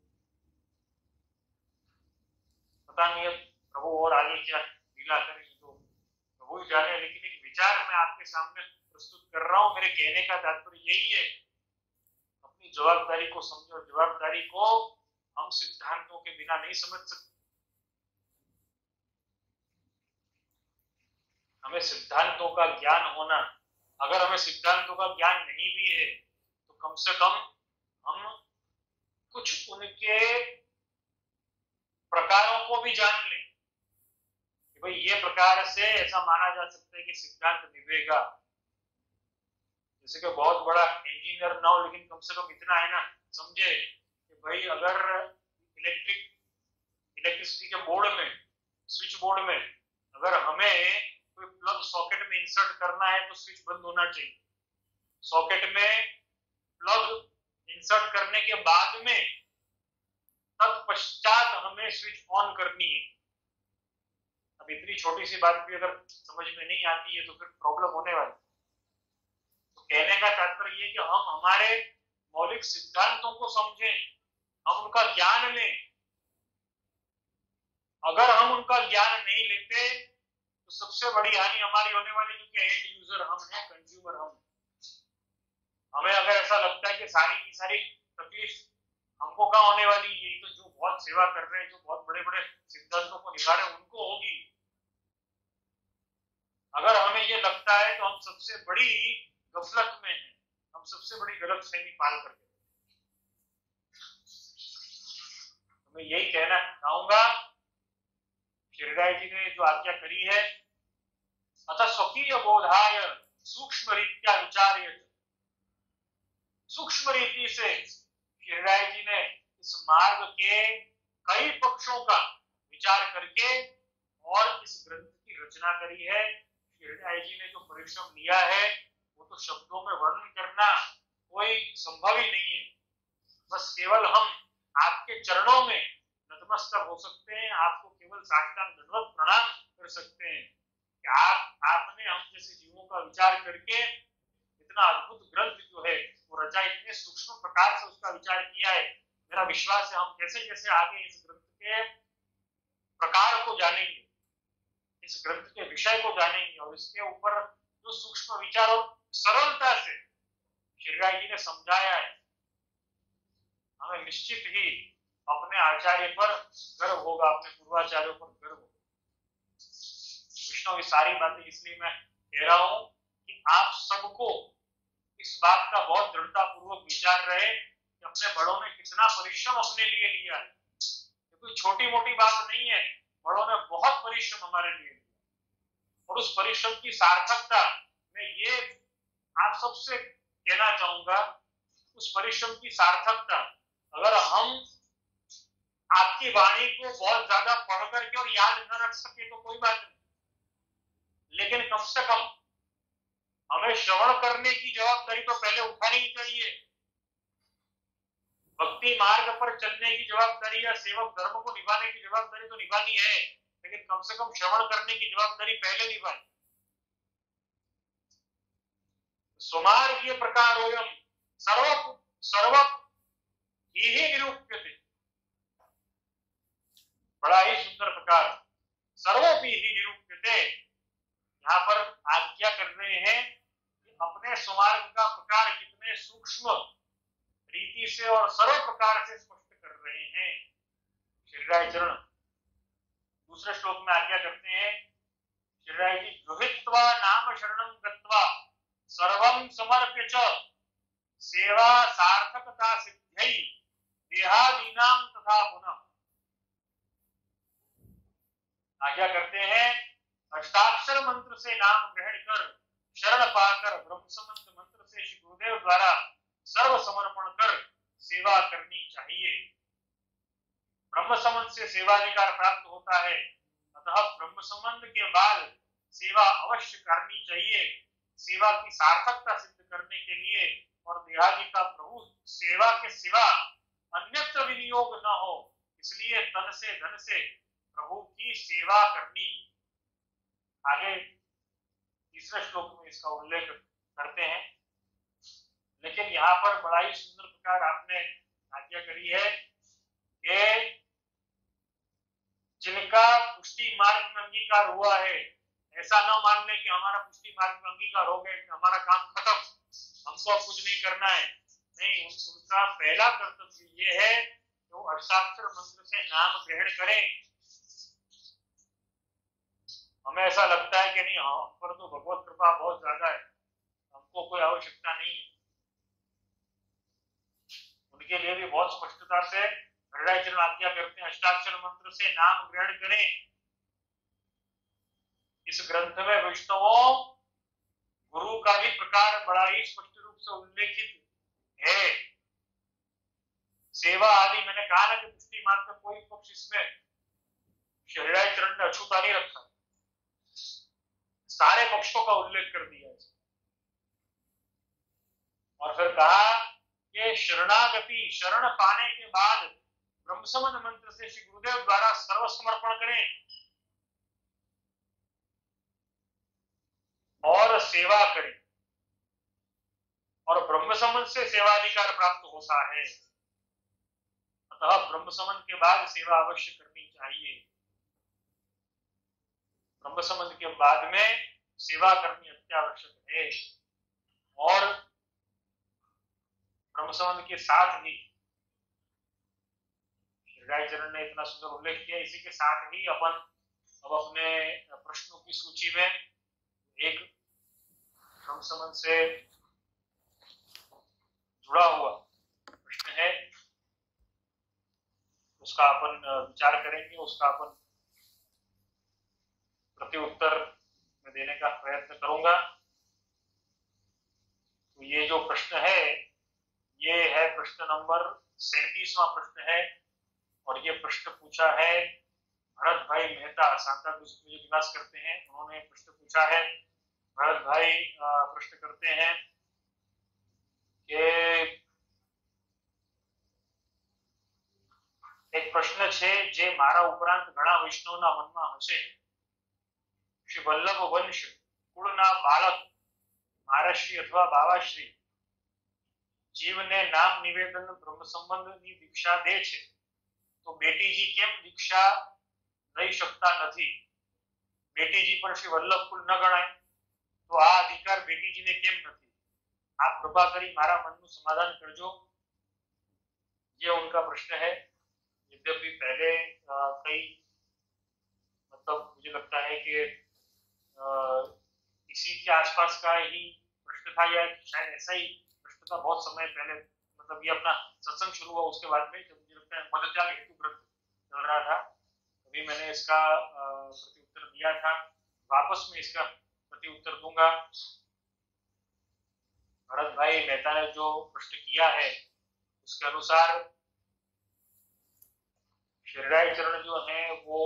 पता नहीं अब प्रभु और आगे क्या लीला करेंगे तो प्रभु ही जाने, लेकिन एक विचार मैं आपके सामने प्रस्तुत कर रहा हूं। मेरे कहने का तात्पर्य यही है, अपनी जवाबदारी को समझो। जवाबदारी को हम सिद्धांतों के बिना नहीं समझ सकते। हमें सिद्धांतों का ज्ञान होना, अगर हमें सिद्धांतों का ज्ञान नहीं भी है तो कम से कम हम कुछ उनके प्रकारों को भी जान लें कि भाई ये प्रकार से ऐसा माना जा सकता है कि सिद्धांत निभेगा। जैसे कि बहुत बड़ा इंजीनियर ना हो, लेकिन कम से कम इतना है ना समझे कि भाई अगर इलेक्ट्रिसिटी के बोर्ड में, स्विच बोर्ड में अगर हमें कोई प्लग सॉकेट में इंसर्ट करना है तो स्विच बंद होना चाहिए। सॉकेट में प्लग इंसर्ट करने के बाद में तत्पश्चात हमें स्विच ऑन करनी है। अब इतनी छोटी सी बात भी अगर समझ में नहीं आती है तो फिर प्रॉब्लम होने वाली। तो कहने का तात्पर्य ये कि हम हमारे मौलिक सिद्धांतों को समझें, हम उनका ज्ञान लें। अगर हम उनका ज्ञान नहीं लेते तो सबसे बड़ी हानि हमारी होने वाली, क्योंकि एंड यूजर हम हैं, कंज्यूमर हम। हमें अगर ऐसा लगता है कि सारी की सारी तकलीफ हमको क्या होने वाली, ये तो जो बहुत सेवा कर रहे हैं, जो बहुत बड़े बड़े सिद्धांतों को निभा रहे हैं उनको होगी। अगर हमें ये लगता है तो हम सबसे बड़ी गफलत में हैं, हम सबसे बड़ी गलतफहमी पाल करते हैं। तो मैं यही कहना चाहूंगा, शिवराय जी ने जो आज्ञा करी है, अतः स्वकीय बोधाय सूक्ष्म रीत्या विचार्य, सूक्ष्म रीति से शिवराय जी ने इस मार्ग के कई पक्षों का विचार करके और इस ग्रंथ की रचना करी है। शिवराय जी ने जो परिश्रम लिया है वो तो शब्दों में वर्णन करना कोई संभव ही नहीं है। बस केवल हम आपके चरणों में नतमस्तक हो सकते हैं, आपको केवल साष्टांग दंडवत प्रणाम कर सकते हैं कि आपने हम जैसे जीवों का विचार करके इतना अद्भुत ग्रंथ जो है वो रचा, इतने सूक्ष्म प्रकार से उसका विचार किया है। मेरा विश्वास है हम जैसे जैसे आगे इस ग्रंथ के प्रकार को जानेंगे, इस ग्रंथ के विषय को जानेंगे और इसके ऊपर जो सूक्ष्म विचार और सरलता से शिवराय जी ने समझाया है, हमें निश्चित ही अपने आचार्य पर गर्व होगा, अपने पूर्वाचार्यों पर गर्व होगा। विष्णु की सारी बातें इसलिए मैं कह रहा हूं कि आप सबको इस बात का बहुत दृढ़ता पूर्वक विचार रहे कि अपने बड़ों ने कितना परिश्रम अपने लिए लिया है। ये कोई छोटी मोटी बात नहीं है, बड़ों ने बहुत परिश्रम हमारे लिए लिया और उस परिश्रम की सार्थकता मैं ये आप सबसे कहना चाहूंगा, उस परिश्रम की सार्थकता अगर हम आपकी वाणी को बहुत ज्यादा पढ़ करके और याद न रख सके तो कोई बात नहीं, लेकिन कम से कम हमें श्रवण करने की जवाबदारी तो पहले उठानी ही चाहिए। भक्ति मार्ग पर चलने की जवाबदारी या सेवक धर्म को निभाने की जवाबदारी तो निभानी है, लेकिन कम से कम श्रवण करने की जवाबदारी पहले निभानी। स्वमार्गीय प्रकार होयम सर्व सर्व ही निरूप्यते, बड़ा ही सुंदर प्रकार, सर्वोपि ही निरूप्यते। यहाँ पर आज्ञा कर रहे हैं कि अपने स्वमार्ग का प्रकार कितने सूक्ष्म रीति से और सर्व प्रकार से स्पष्ट कर रहे हैं शिवराय चरण। दूसरे श्लोक में आज्ञा करते हैं शिवराय जी, गृहीत्वा नाम शरणं गत्वा सर्वं समर्प्य च सेवा सार्थकता सिद्ध्यै देहादीनां तथा पुनः। आज्ञा करते हैं अष्टाक्षर मंत्र से नाम ग्रहण कर, शरण पाकर ब्रह्म संबंध मंत्र से श्री गुरुदेव द्वारा सर्व समर्पण कर सेवा करनी चाहिए। ब्रह्म संबंध से सेवाधिकार प्राप्त होता है, अतः ब्रह्म संबंध के बाद सेवा अवश्य करनी चाहिए, सेवा की सार्थकता सिद्ध करने के लिए, और देहादि का प्रभु सेवा के सिवा अन्यत्र विनियोग न हो, इसलिए तन से धन से प्रभु की सेवा करनी। आगे तीसरे श्लोक में इसका उल्लेख करते हैं, लेकिन यहाँ पर बड़ा ही सुंदर प्रकार आपने आज्ञा करी है कि जिनका पुष्टि मार्ग में अंगीकार हुआ है, ऐसा न मान ले कि हमारा पुष्टि मार्ग में अंगीकार हो गया, हमारा काम खत्म, हमको अब कुछ नहीं करना है। नहीं, उनका पहला कर्तव्य ये है कि वो अष्टाक्षर मंत्र से नाम ग्रहण करें। हमें ऐसा लगता है कि नहीं, हम पर तो भगवत कृपा बहुत ज्यादा है, हमको कोई आवश्यकता नहीं है। उनके लिए भी बहुत स्पष्टता से हृदयाचरण आज्ञा करते हैं, अष्टाक्षर मंत्र से नाम ग्रहण करें। इस ग्रंथ में वैष्णवों गुरु का भी प्रकार बड़ा ही स्पष्ट रूप से उल्लेखित है। सेवा आदि मैंने कहा ना कि पुष्टि मार्ग का कोई पक्ष इसमें हृदयाचरण ने अछूता नहीं रखा, सारे पक्षों का उल्लेख कर दिया है। और फिर कहा कि शरणागति, शरण पाने के बाद ब्रह्मसमन मंत्र से श्री गुरुदेव द्वारा सर्वसमर्पण करें और सेवा करें, और ब्रह्मसमन से सेवाधिकार प्राप्त होता है। अतः ब्रह्मसमन के बाद सेवा अवश्य करनी चाहिए, ब्रह्मसमन के बाद में सेवा करनी अत्यावश्यक है। और ब्रह्मसमन के साथ ही हृदयाचरण ने इतना सुंदर उल्लेख किया, इसी के साथ ही अपन अब अपने प्रश्नों की सूची में एक ब्रह्मसमन से जुड़ा हुआ प्रश्न है, उसका अपन विचार करेंगे, उसका अपन प्रति उत्तर में देने का प्रयत्न करूंगा। तो ये जो प्रश्न है ये है प्रश्न नंबर 37वां प्रश्न है, और ये प्रश्न पूछा है भरत भाई मेहता, सांता क्रूज में जो निवास करते हैं, उन्होंने प्रश्न पूछा है। भरत भाई प्रश्न करते हैं कि एक प्रश्न છે જે મારા ઉપરાંત ઘણા વૈષ્ણવના મનમાં હશે, શ્રી વલ્લભ વંશ કુળના બાળક મહારાષ્ટ્રી અથવા બાવાશ્રી જીવને નામ નિવેદન બ્રહ્મ સંબંધની દીક્ષા દે છે, તો બેટીજી કેમ દીક્ષા લઈ શકતા નથી? બેટીજી પણ શ્રી વલ્લભ કુળ ન ગણાય, તો આ અધિકાર બેટીજીને કેમ નથી? आप कृपा करी मारा मनનું समाधान करजो। ये उनका प्रश्न है। यद्यपि पहले कई मतलब मुझे लगता है कि इसी के आसपास का ही प्रश्न था, या शायद ऐसा ही प्रश्न था बहुत समय पहले, मतलब ये अपना सत्संग शुरू हुआ उसके बाद में, जब मुझे लगता है मदत्याग हेतु ग्रंथ चल रहा था, तभी मैंने इसका प्रति उत्तर दिया था। वापस में इसका प्रति उत्तर दूंगा। भरत भाई मेहता ने जो प्रश्न किया है उसके अनुसार हृदयाचरण जो है वो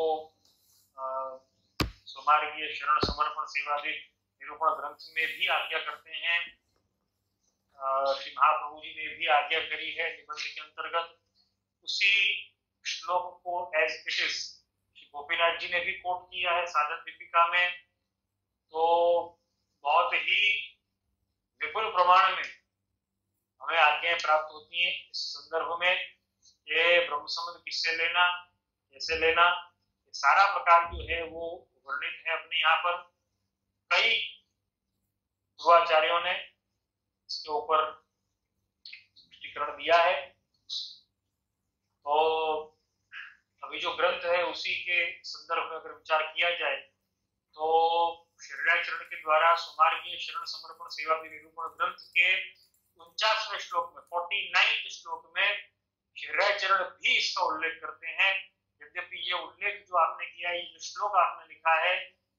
स्वमार्गीय शरण समर्पण सेवादि निरूपण ग्रंथ में भी आज्ञा करते हैं। श्री महाप्रभु जी ने भी आज्ञा करी है निबंध के अंतर्गत। उसी श्लोक को as it is Shri Gopinath ji ने भी कोट किया है साधन दीपिका में। तो बहुत ही विपुल प्रमाण में हमें आज्ञाएं प्राप्त होती हैं इस संदर्भ में। ये ब्रह्म संबंध किससे लेना, कैसे लेना, ये सारा प्रकार जो है वो वर्णित है अपने यहाँ पर। कई पूर्वाचार्यों ने इसके ऊपर स्पष्टीकरण दिया है। तो अभी जो ग्रंथ है उसी के संदर्भ में अगर विचार किया जाए तो हृदयाचरण के द्वारा सुमार्गीय शरण समर्पण सेवा निरूपण ग्रंथ के 49वें श्लोक में 49वें श्लोक में हृदयाचरण भी इसका उल्लेख करते हैं। यद्यपि ये उल्लेख जो आपने किया, ये जो श्लोक आपने लिखा है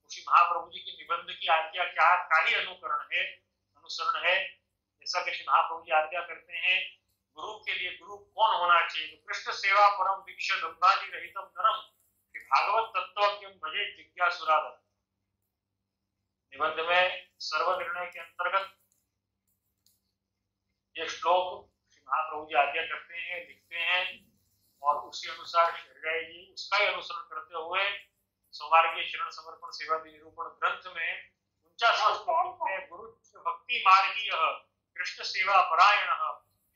उसी महाप्रभु जी के निबंध की आज्ञा का ही अनुसरण है। जैसा कि श्री महाप्रभु जी आज्ञा करते हैं, गुरु के लिए गुरु कौन होना चाहिए? तो कृष्ण सेवा परम वीक्ष दुर्भादि रहितम नरम, भागवत तत्वज्ञम भजे जिज्ञासुराधर। निबंध में सर्वनिर्णय के अंतर्गत ये श्लोक श्री महाप्रभु जी आज्ञा करते हैं, लिखते हैं और उसी अनुसार हृदय जी उसका ही अनुसरण करते हुए सौमार्गीय शरण समर्पण सेवा निरूपण ग्रंथ में 49 गुरु भक्ति मार्गीय कृष्ण सेवा परायण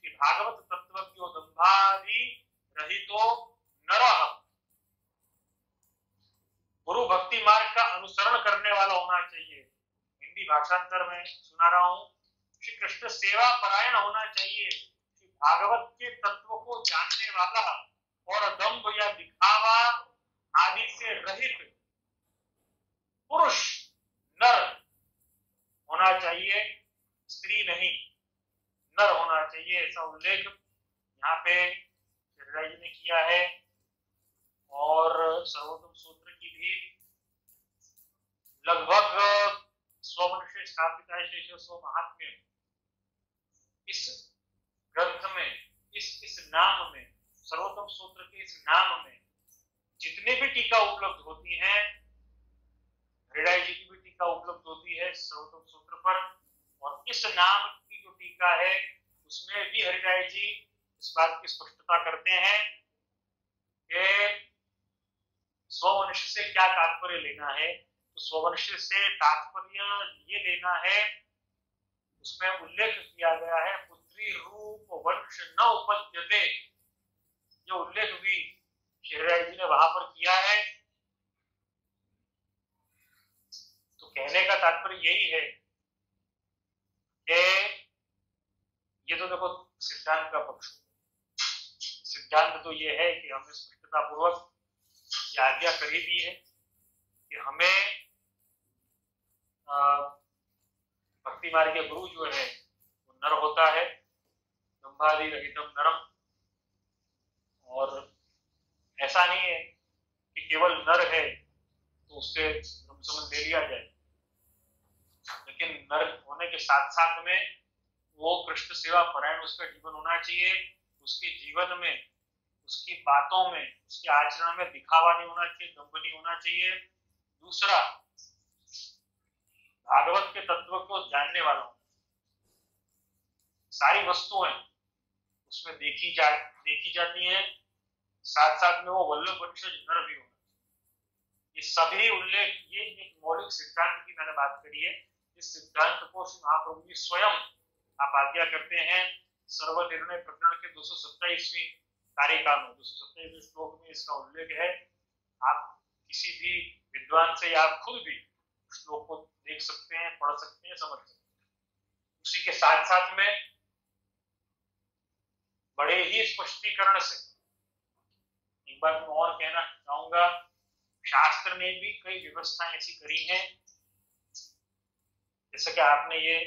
श्री भागवत तत्वज्ञो दंभादि रहितो नरः, गुरु भक्ति मार्ग का अनुसरण करने वाला होना चाहिए। हिंदी भाषांतर में सुना रहा हूं, श्री कृष्ण सेवा परायण होना चाहिए, श्री भागवत के तत्व को जानने वाला और दंभ या दिखावा आदि से रहित पुरुष नर होना चाहिए, स्त्री नहीं, नर होना चाहिए। ऐसा उल्लेख यहाँ पे जी ने किया है। और सर्वोत्तम सूत्र की भी लगभग स्वमनुष्य स्थापित है शेष स्व महात्म्य, इस ग्रंथ में इस नाम में, सर्वोत्तम सूत्र के इस नाम में जितने भी टीका उपलब्ध होती हैं, हृदय जी की भी टीका उपलब्ध होती है सर्वोत्तम सूत्र पर, और इस नाम की जो टीका है उसमें भी हृदय जी इस बात की स्पष्टता करते हैं कि स्वमनुष्य से क्या तात्पर्य लेना है। तो स्वमनुष्य से तात्पर्य ये लेना है, उसमें उल्लेख किया गया है पुत्री रूप वंश न उपद्यते, ये उल्लेख भी हृदय जी ने वहां पर किया है। तो कहने का तात्पर्य यही है कि ये तो देखो सिद्धांत का पक्ष, सिद्धांत तो ये है कि हमें स्पष्टता पूर्वक आज्ञा करी दी है कि हमें भक्ति मार्ग के गुरु जो है वो नर होता है, दंभादि रहितम नरम, और ऐसा नहीं है कि केवल नर है तो उससे ब्रह्मसंबंध ले लिया जाए, लेकिन नर होने के साथ साथ में वो कृष्ण सेवा परायण उसका जीवन होना चाहिए, उसके जीवन में, उसकी बातों में, उसके आचरण में दिखावा नहीं होना चाहिए, दंभ नहीं होना चाहिए। दूसरा, भागवत के तत्व को जानने वालों, सारी वस्तुएं उसमें देखी जाती हैं, साथ साथ में वो वल्लभ वंशज नर भी होना, ये सभी उल्लेख, ये एक मौलिक सिद्धांत की मैंने बात करी है। इस सिद्धांत को श्री महाप्रभु जी स्वयं आप आज्ञा करते हैं सर्वनिर्णय प्रकरण के 227वीं कारिका में, 227वें श्लोक में इसका उल्लेख है। आप किसी भी विद्वान से या आप खुद भी श्लोक को देख सकते हैं, पढ़ सकते हैं, समझ सकते हैं। उसी के साथ साथ में बड़े ही स्पष्टीकरण से एक बात मैं और कहना चाहूंगा, शास्त्र ने भी कई व्यवस्थाएं ऐसी करी हैं, जैसे कि आपने ये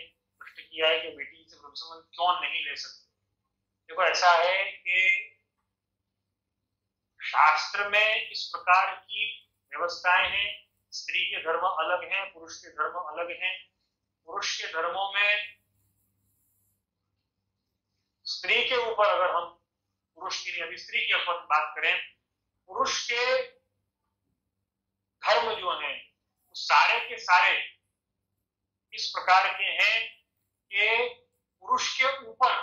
प्रश्न किया है कि बेटी से ब्रह्मसंबंध क्यों नहीं ले सकते। देखो ऐसा है कि शास्त्र में इस प्रकार की व्यवस्थाएं हैं, स्त्री के धर्म अलग हैं, पुरुष के धर्म अलग हैं। पुरुष के धर्मों में स्त्री के ऊपर, अगर हम पुरुष की नहीं अभी स्त्री के ऊपर बात करें, पुरुष के धर्म जो हैं वो सारे के सारे इस प्रकार के हैं कि पुरुष के ऊपर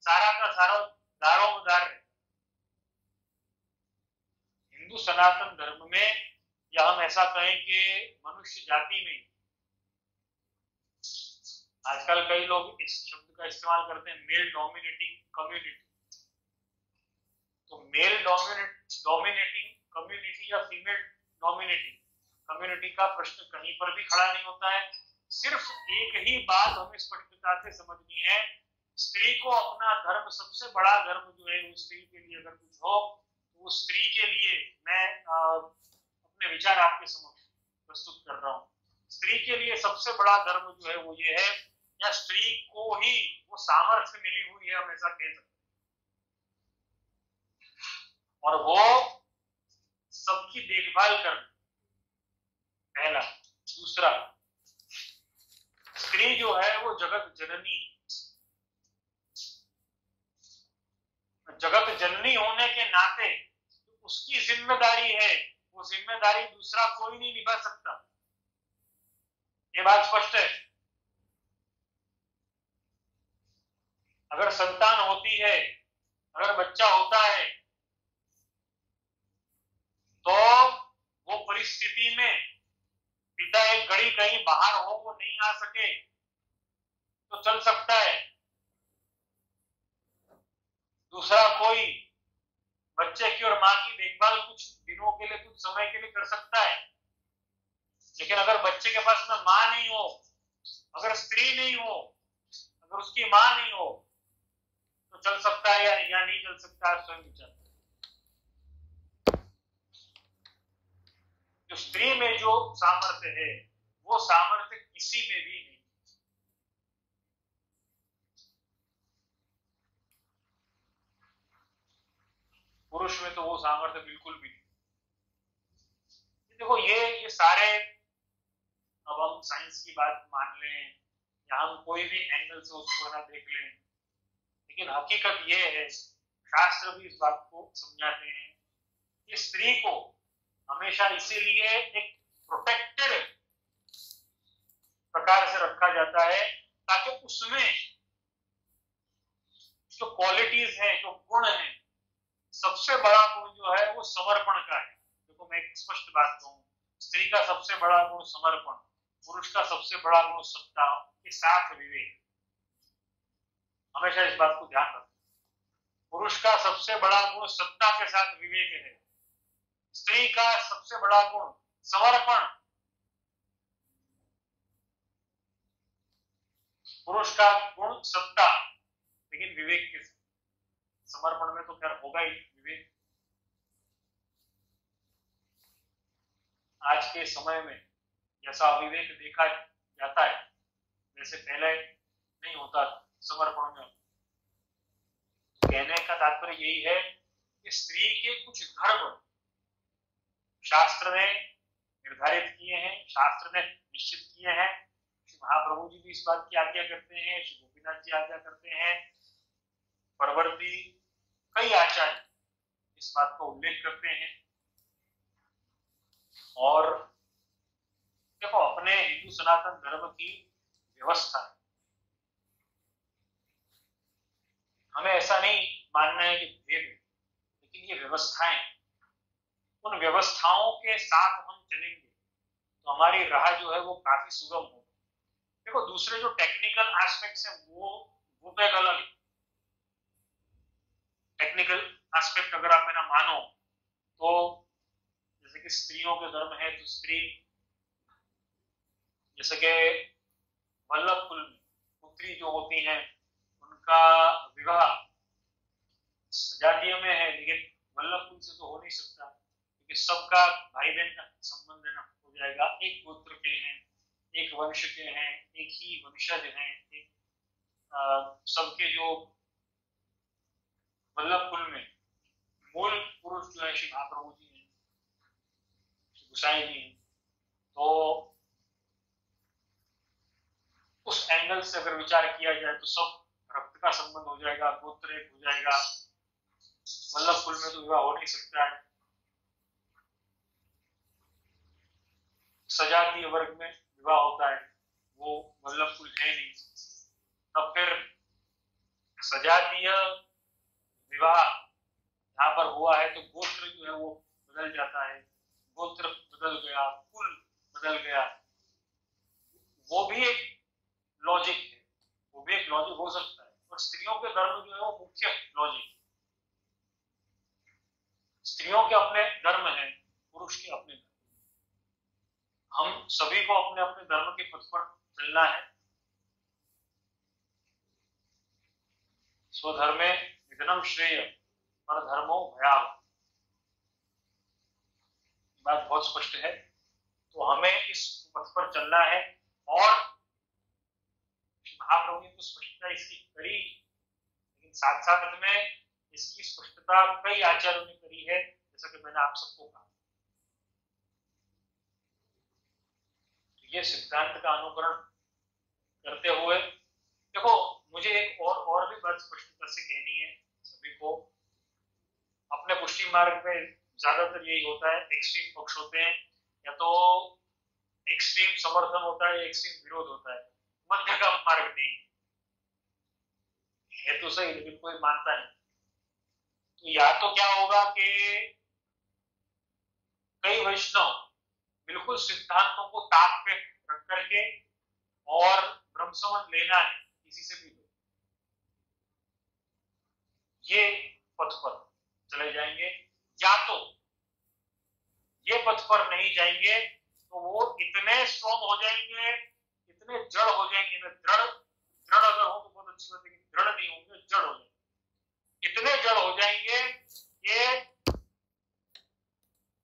सारा का सारा दारोमदार है। हिंदू सनातन धर्म में, या हम ऐसा कहें कि मनुष्य जाति में, आजकल कई लोग इस शब्द का इस्तेमाल करते हैं मेल डोमिनेटिंग कम्युनिटी। तो मेल डोमिनेटिंग कम्युनिटी या फीमेल डोमिनेटिंग कम्युनिटी का प्रश्न कहीं पर भी खड़ा नहीं होता है। सिर्फ एक ही बात हमें स्पष्टता से समझनी है, स्त्री को अपना धर्म, सबसे बड़ा धर्म जो है वो स्त्री के लिए अगर कुछ हो तो वो स्त्री के लिए, मैं अपने विचार आपके समक्ष प्रस्तुत कर रहा हूँ, स्त्री के लिए सबसे बड़ा धर्म जो है वो ये है, या स्त्री को ही वो सामर्थ्य मिली हुई है, हम ऐसा कह सकते हैं, और वो सबकी देखभाल कर, पहला। दूसरा, स्त्री जो है वो जगत जननी, जगत जननी होने के नाते उसकी जिम्मेदारी है, वो जिम्मेदारी दूसरा कोई नहीं निभा सकता। ये बात स्पष्ट है। अगर संतान होती है, अगर बच्चा होता है, तो वो परिस्थिति में पिता एक घड़ी कहीं बाहर हो, वो नहीं आ सके तो चल सकता है। दूसरा कोई बच्चे की और माँ की देखभाल कुछ दिनों के लिए, कुछ समय के लिए कर सकता है। लेकिन अगर बच्चे के पास में माँ नहीं हो, अगर स्त्री नहीं हो, अगर उसकी माँ नहीं हो, तो चल सकता है या नहीं चल सकता है, स्वयं विचार। जो स्त्री में जो सामर्थ्य है, वो सामर्थ्य किसी में भी नहीं। पुरुष में तो वो सामर्थ्य बिल्कुल भी नहीं। देखो ये सारे, अब हम साइंस की बात मान लें या हम कोई भी एंगल से उसको ना देख लें, लेकिन हकीकत ये है, शास्त्र भी इस बात को समझाते हैं कि स्त्री को हमेशा इसीलिए एक प्रोटेक्टेड प्रकार से रखा जाता है ताकि उसमें जो क्वालिटीज हैं, जो गुण हैं, सबसे बड़ा गुण जो है वो समर्पण का है। देखो मैं एक स्पष्ट बात कहूं, स्त्री का सबसे बड़ा गुण समर्पण, पुरुष का सबसे बड़ा गुण सत्ता के साथ विवेक। हमेशा इस बात को ध्यान रखना, पुरुष का सबसे बड़ा गुण सत्ता के साथ विवेक है, स्त्री का सबसे बड़ा गुण समर्पण। पुरुष का गुण सत्ता, लेकिन विवेक के साथ। समर्पण में तो खैर होगा ही विवेक। आज के समय में जैसा अविवेक देखा जाता है, वैसे पहले नहीं होता समर्पण में। कहने का तात्पर्य यही है कि स्त्री के कुछ धर्म शास्त्र ने निर्धारित किए हैं, शास्त्र ने निश्चित किए हैं। श्री महाप्रभु जी भी इस बात की आज्ञा करते हैं, श्री गोपीनाथ जी आज्ञा करते हैं, परवर्ती कई आचार्य इस बात का उल्लेख करते हैं। और देखो अपने हिंदू सनातन धर्म की व्यवस्था है, हमें ऐसा नहीं मानना है कि भेद है, लेकिन ये व्यवस्थाएं, उन व्यवस्थाओं के साथ हम चलेंगे तो हमारी राह जो है वो काफी सुगम होगी। देखो दूसरे जो टेक्निकल एस्पेक्ट्स हैं वो तो एक अलग है। टेक्निकल एस्पेक्ट अगर आप मेरा मानो तो जैसे कि स्त्रियों के धर्म है, तो स्त्री जैसे कि वल्लभ कुल में पुत्री जो होती हैं उनका विवाह सजातीय में है, लेकिन वल्लभ कुल से तो हो नहीं सकता, क्योंकि सबका भाई बहन का संबंध ना हो जाएगा। एक गोत्र के हैं, एक वंश के हैं, एक ही वंशज हैं, एक सबके जो वल्लभ कुल में मूल पुरुष जो है श्री महाप्रभु जी हैं, श्री गोसाई जी हैं, तो उस एंगल से अगर विचार किया जाए तो सब रक्त का संबंध हो जाएगा, गोत्र एक हो जाएगा। वल्लभ कुल में तो विवाह हो नहीं सकता है। सजातीय वर्ग में विवाह होता है, वो वल्लभ कुल है नहीं। तब फिर सजातीय विवाह यहाँ पर हुआ है तो गोत्र जो है वो बदल जाता है, गोत्र बदल गया, कुल बदल गया। वो भी एक लॉजिक है, वो भी एक लॉजिक हो सकता है। और स्त्रियों के धर्म जो है वो मुख्य लॉजिक, स्त्रियों के अपने धर्म हैं, पुरुष के अपने धर्म। हम सभी को अपने अपने धर्म के पथ पर चलना है। स्वधर्मे निधनम श्रेय पर धर्मो भयाव, बात बहुत स्पष्ट है। तो हमें इस पथ पर चलना है। और महाप्रभु ने तो स्पष्टता इसकी करी, लेकिन साथ साथ में इसकी स्पष्टता कई आचार्यों ने करी है, जैसा कि मैंने आप सबको कहा। तो ये सिद्धांत का अनुकरण करते हुए देखो मुझे एक और भी बात स्पष्टता से कहनी है सभी को। अपने पुष्टि मार्ग में ज्यादातर यही होता है, एक्सट्रीम पक्ष होते हैं, या तो एक्सट्रीम समर्थन होता है, एक्सट्रीम विरोध होता है, मध्य का मार्ग नहीं है तो सही, लेकिन कोई मानता नहीं। तो या तो क्या होगा कि कई वैष्णव बिल्कुल सिद्धांतों को ताक पे रख करके और ब्रह्म संबंध लेना है किसी से भी, ये पथ पर चले जाएंगे। या तो ये पथ पर नहीं जाएंगे तो वो इतने स्ट्रॉन्ग हो जाएंगे, इतने जड़ हो जाएंगे ना, जड़ अगर हो तो बहुत अच्छी बात है, जड़ नहीं होंगे, जड़ हो जाएंगे, इतने जड़ हो जाएंगे कि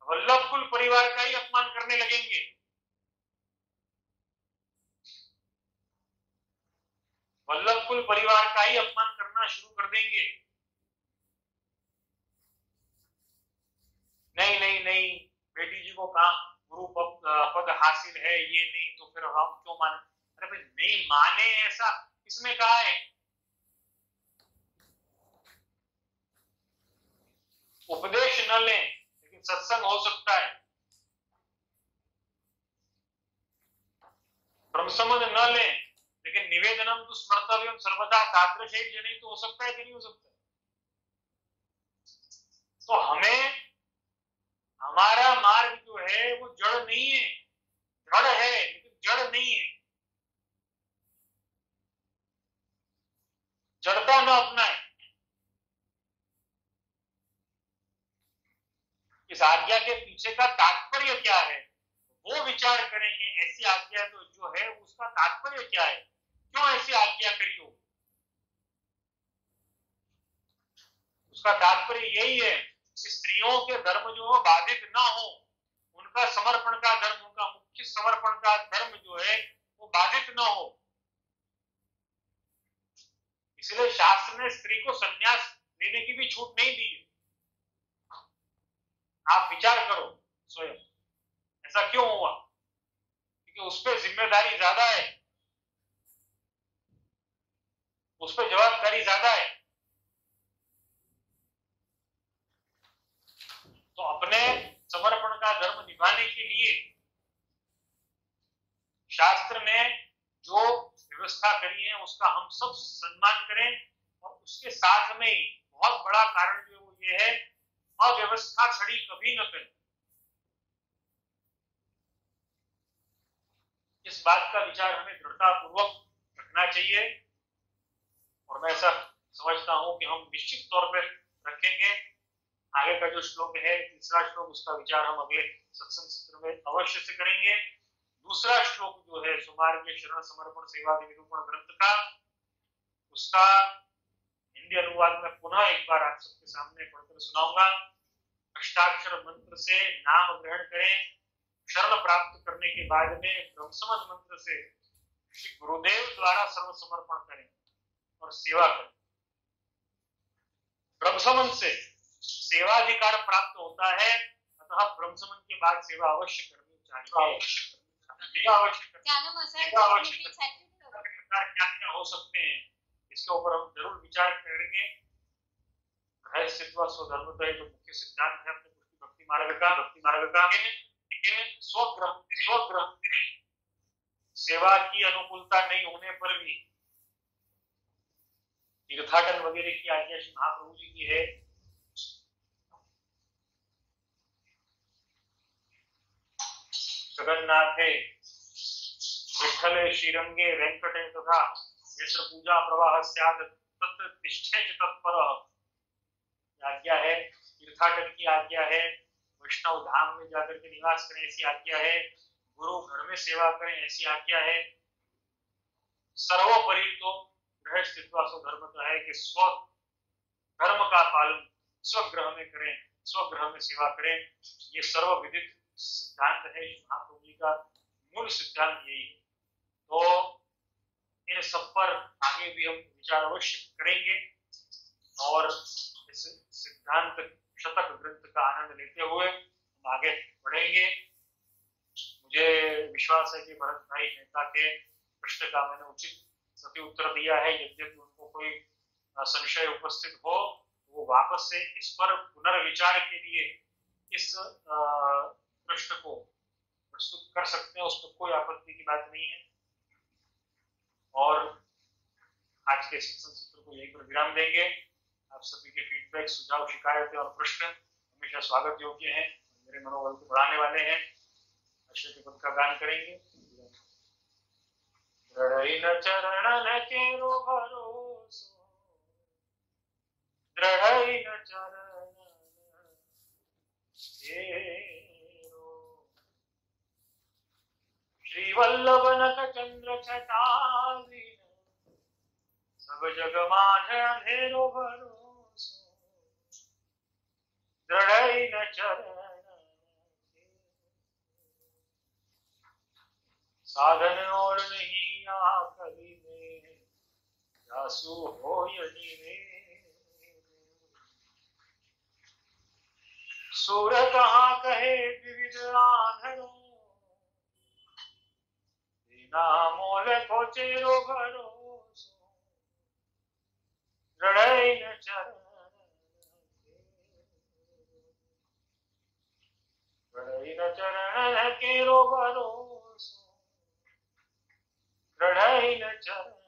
वल्लभ कुल परिवार का ही अपमान करने लगेंगे। वल्लभ कुल परिवार का ही अपमान करना शुरू कर देंगे। नहीं नहीं नहीं, बेटी जी को कहा गुरु पद हासिल है, ये नहीं तो फिर हम क्यों माने? अरे भाई नहीं माने ऐसा किसने कहा है? उपदेश न लें लेकिन सत्संग हो सकता है, ब्रह्म संबंध न लें लेकिन निवेदनम तो स्मर्तव्यम सर्वदा तादृश नहीं तो हो सकता है कि नहीं हो सकता? तो हमें हमारा मार्ग जो है वो जड़ नहीं है, जड़ है लेकिन जड़ नहीं है। जड़ता न अपनाए। इस आज्ञा के पीछे का तात्पर्य क्या है वो विचार करेंगे। ऐसी आज्ञा तो जो है उसका तात्पर्य क्या है, क्यों ऐसी आज्ञा करी हो? उसका तात्पर्य यही है कि स्त्रियों के धर्म जो बाधित ना हो, उनका समर्पण का धर्म, उनका मुख्य समर्पण का धर्म जो है वो बाधित ना हो। इसलिए शास्त्र ने स्त्री को संन्यास लेने की भी छूट नहीं दी है। आप विचार करो स्वयं, ऐसा क्यों हुआ? क्योंकि उस पर जिम्मेदारी ज्यादा है, उस पर जवाबदारी ज्यादा है। तो अपने समर्पण का धर्म निभाने के लिए शास्त्र ने जो व्यवस्था करी है उसका हम सब सम्मान करें, और उसके साथ में बहुत बड़ा कारण जो ये है, अव्यवस्था खड़ी कभी न करें। इस बात का विचार हमें दृढ़तापूर्वक रखना चाहिए, और मैं ऐसा समझता हूं कि हम निश्चित तौर पर रखेंगे। आगे का जो श्लोक है, तीसरा श्लोक, उसका विचार हम अगले सत्संग सत्र में अवश्य से करेंगे। दूसरा श्लोक जो है सुमार्ग शरण समर्पण सेवा निरूपण ग्रंथ का, उसका हिंदी अनुवाद में पुनः एक बार आप सबके सामने पढ़कर सुनाऊंगा। अष्टाक्षर मंत्र से नाम ग्रहण करें, शरण प्राप्त करने के बाद में ब्रह्मसमन मंत्र से श्री गुरुदेव द्वारा सर्व समर्पण करें और सेवा करें। ब्रह्मसमन से सेवाधिकार प्राप्त होता है, अतः ब्रह्मसमन के बाद सेवा अवश्य करनी चाहिए। क्या क्या हो सकते हैं इसके ऊपर हम जरूर विचार करेंगे। रहस्यत्व स्वधर्मतः जो मुख्य सिद्धांत है अपने भक्ति मार्ग का, लेकिन स्वग्रह सेवा की अनुकूलता नहीं होने पर भी तीर्थाटन वगैरह की आज्ञा श्री महाप्रभु जी की है। जगन्नाथे विठ्ठले श्रीरंगे वेंकटे तथा यत्र पूजा प्रवाह स्यात् तत्र तिष्ठेत तत्परः आज्ञा है। तीर्थाटन की आज्ञा है, वैष्णव धाम में जाकर के निवास करें ऐसी आज्ञा है, गुरु घर में सेवा करें ऐसी आज्ञा है। सर्वोपरि तो गृहस्थित्व स्वधर्मतः है कि स्व धर्म का पालन स्वगृह में करें, स्वगृह में सेवा करें। ये सर्वविदित सिद्धांत है महाप्रभु जी का, मूल सिद्धांत यही है। तो इन सब पर आगे भी हम विचार अवश्य करेंगे और इस सिद्धांत शतक ग्रंथ का आनंद लेते हुए हम आगे बढ़ेंगे। मुझे विश्वास है कि भरत भाई नेता के प्रश्न का मैंने उचित प्रति उत्तर दिया है। यद्यपि उनको कोई संशय उपस्थित हो वो वापस से इस पर पुनर्विचार के लिए इस प्रश्न को प्रस्तुत कर सकते हैं, उसमें कोई आपत्ति की बात नहीं है। और आज के शिक्षण सत्र को यहीं पर विराम देंगे। आप सभी के फीडबैक, सुझाव, शिकायतें और प्रश्न हमेशा स्वागत योग्य हैं, मेरे मनोबल को बढ़ाने वाले हैं। अक्षय के पद का गान करेंगे। दृढ़ चरण केरो भरोसो, दृढ़ चरण केरो, श्री वल्लभ नख चंद्र छटावी, सब जग माझ अंधेरो भरोसो, दृढ़ चरण साधन और नहीं आखरी में, जासु हो यदि में, सूर कहाँ कहे विविध आंधरों, बिना मोल को चेरो भरोसो, दृढ़ चरण केरो भरोसो, दृढ़ चरण।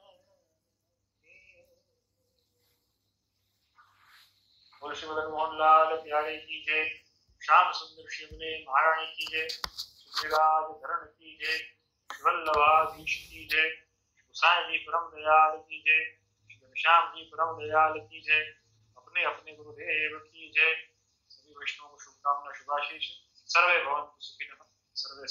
श्री मदन मोहन लाल प्यारे की जय। श्याम सुंदर शिवने महारानी की जय। सुधीराज धरण की जय। वल्लभाधीश की जय। गुसाई जी परम दयाल की जय। श्याम जी परम दयाल की जय। अपने अपने गुरुदेव की जय। सभी वैष्णव को शुभकामना, शुभाशीष। सर्वे भवन्तु सुखिनः, सर्वे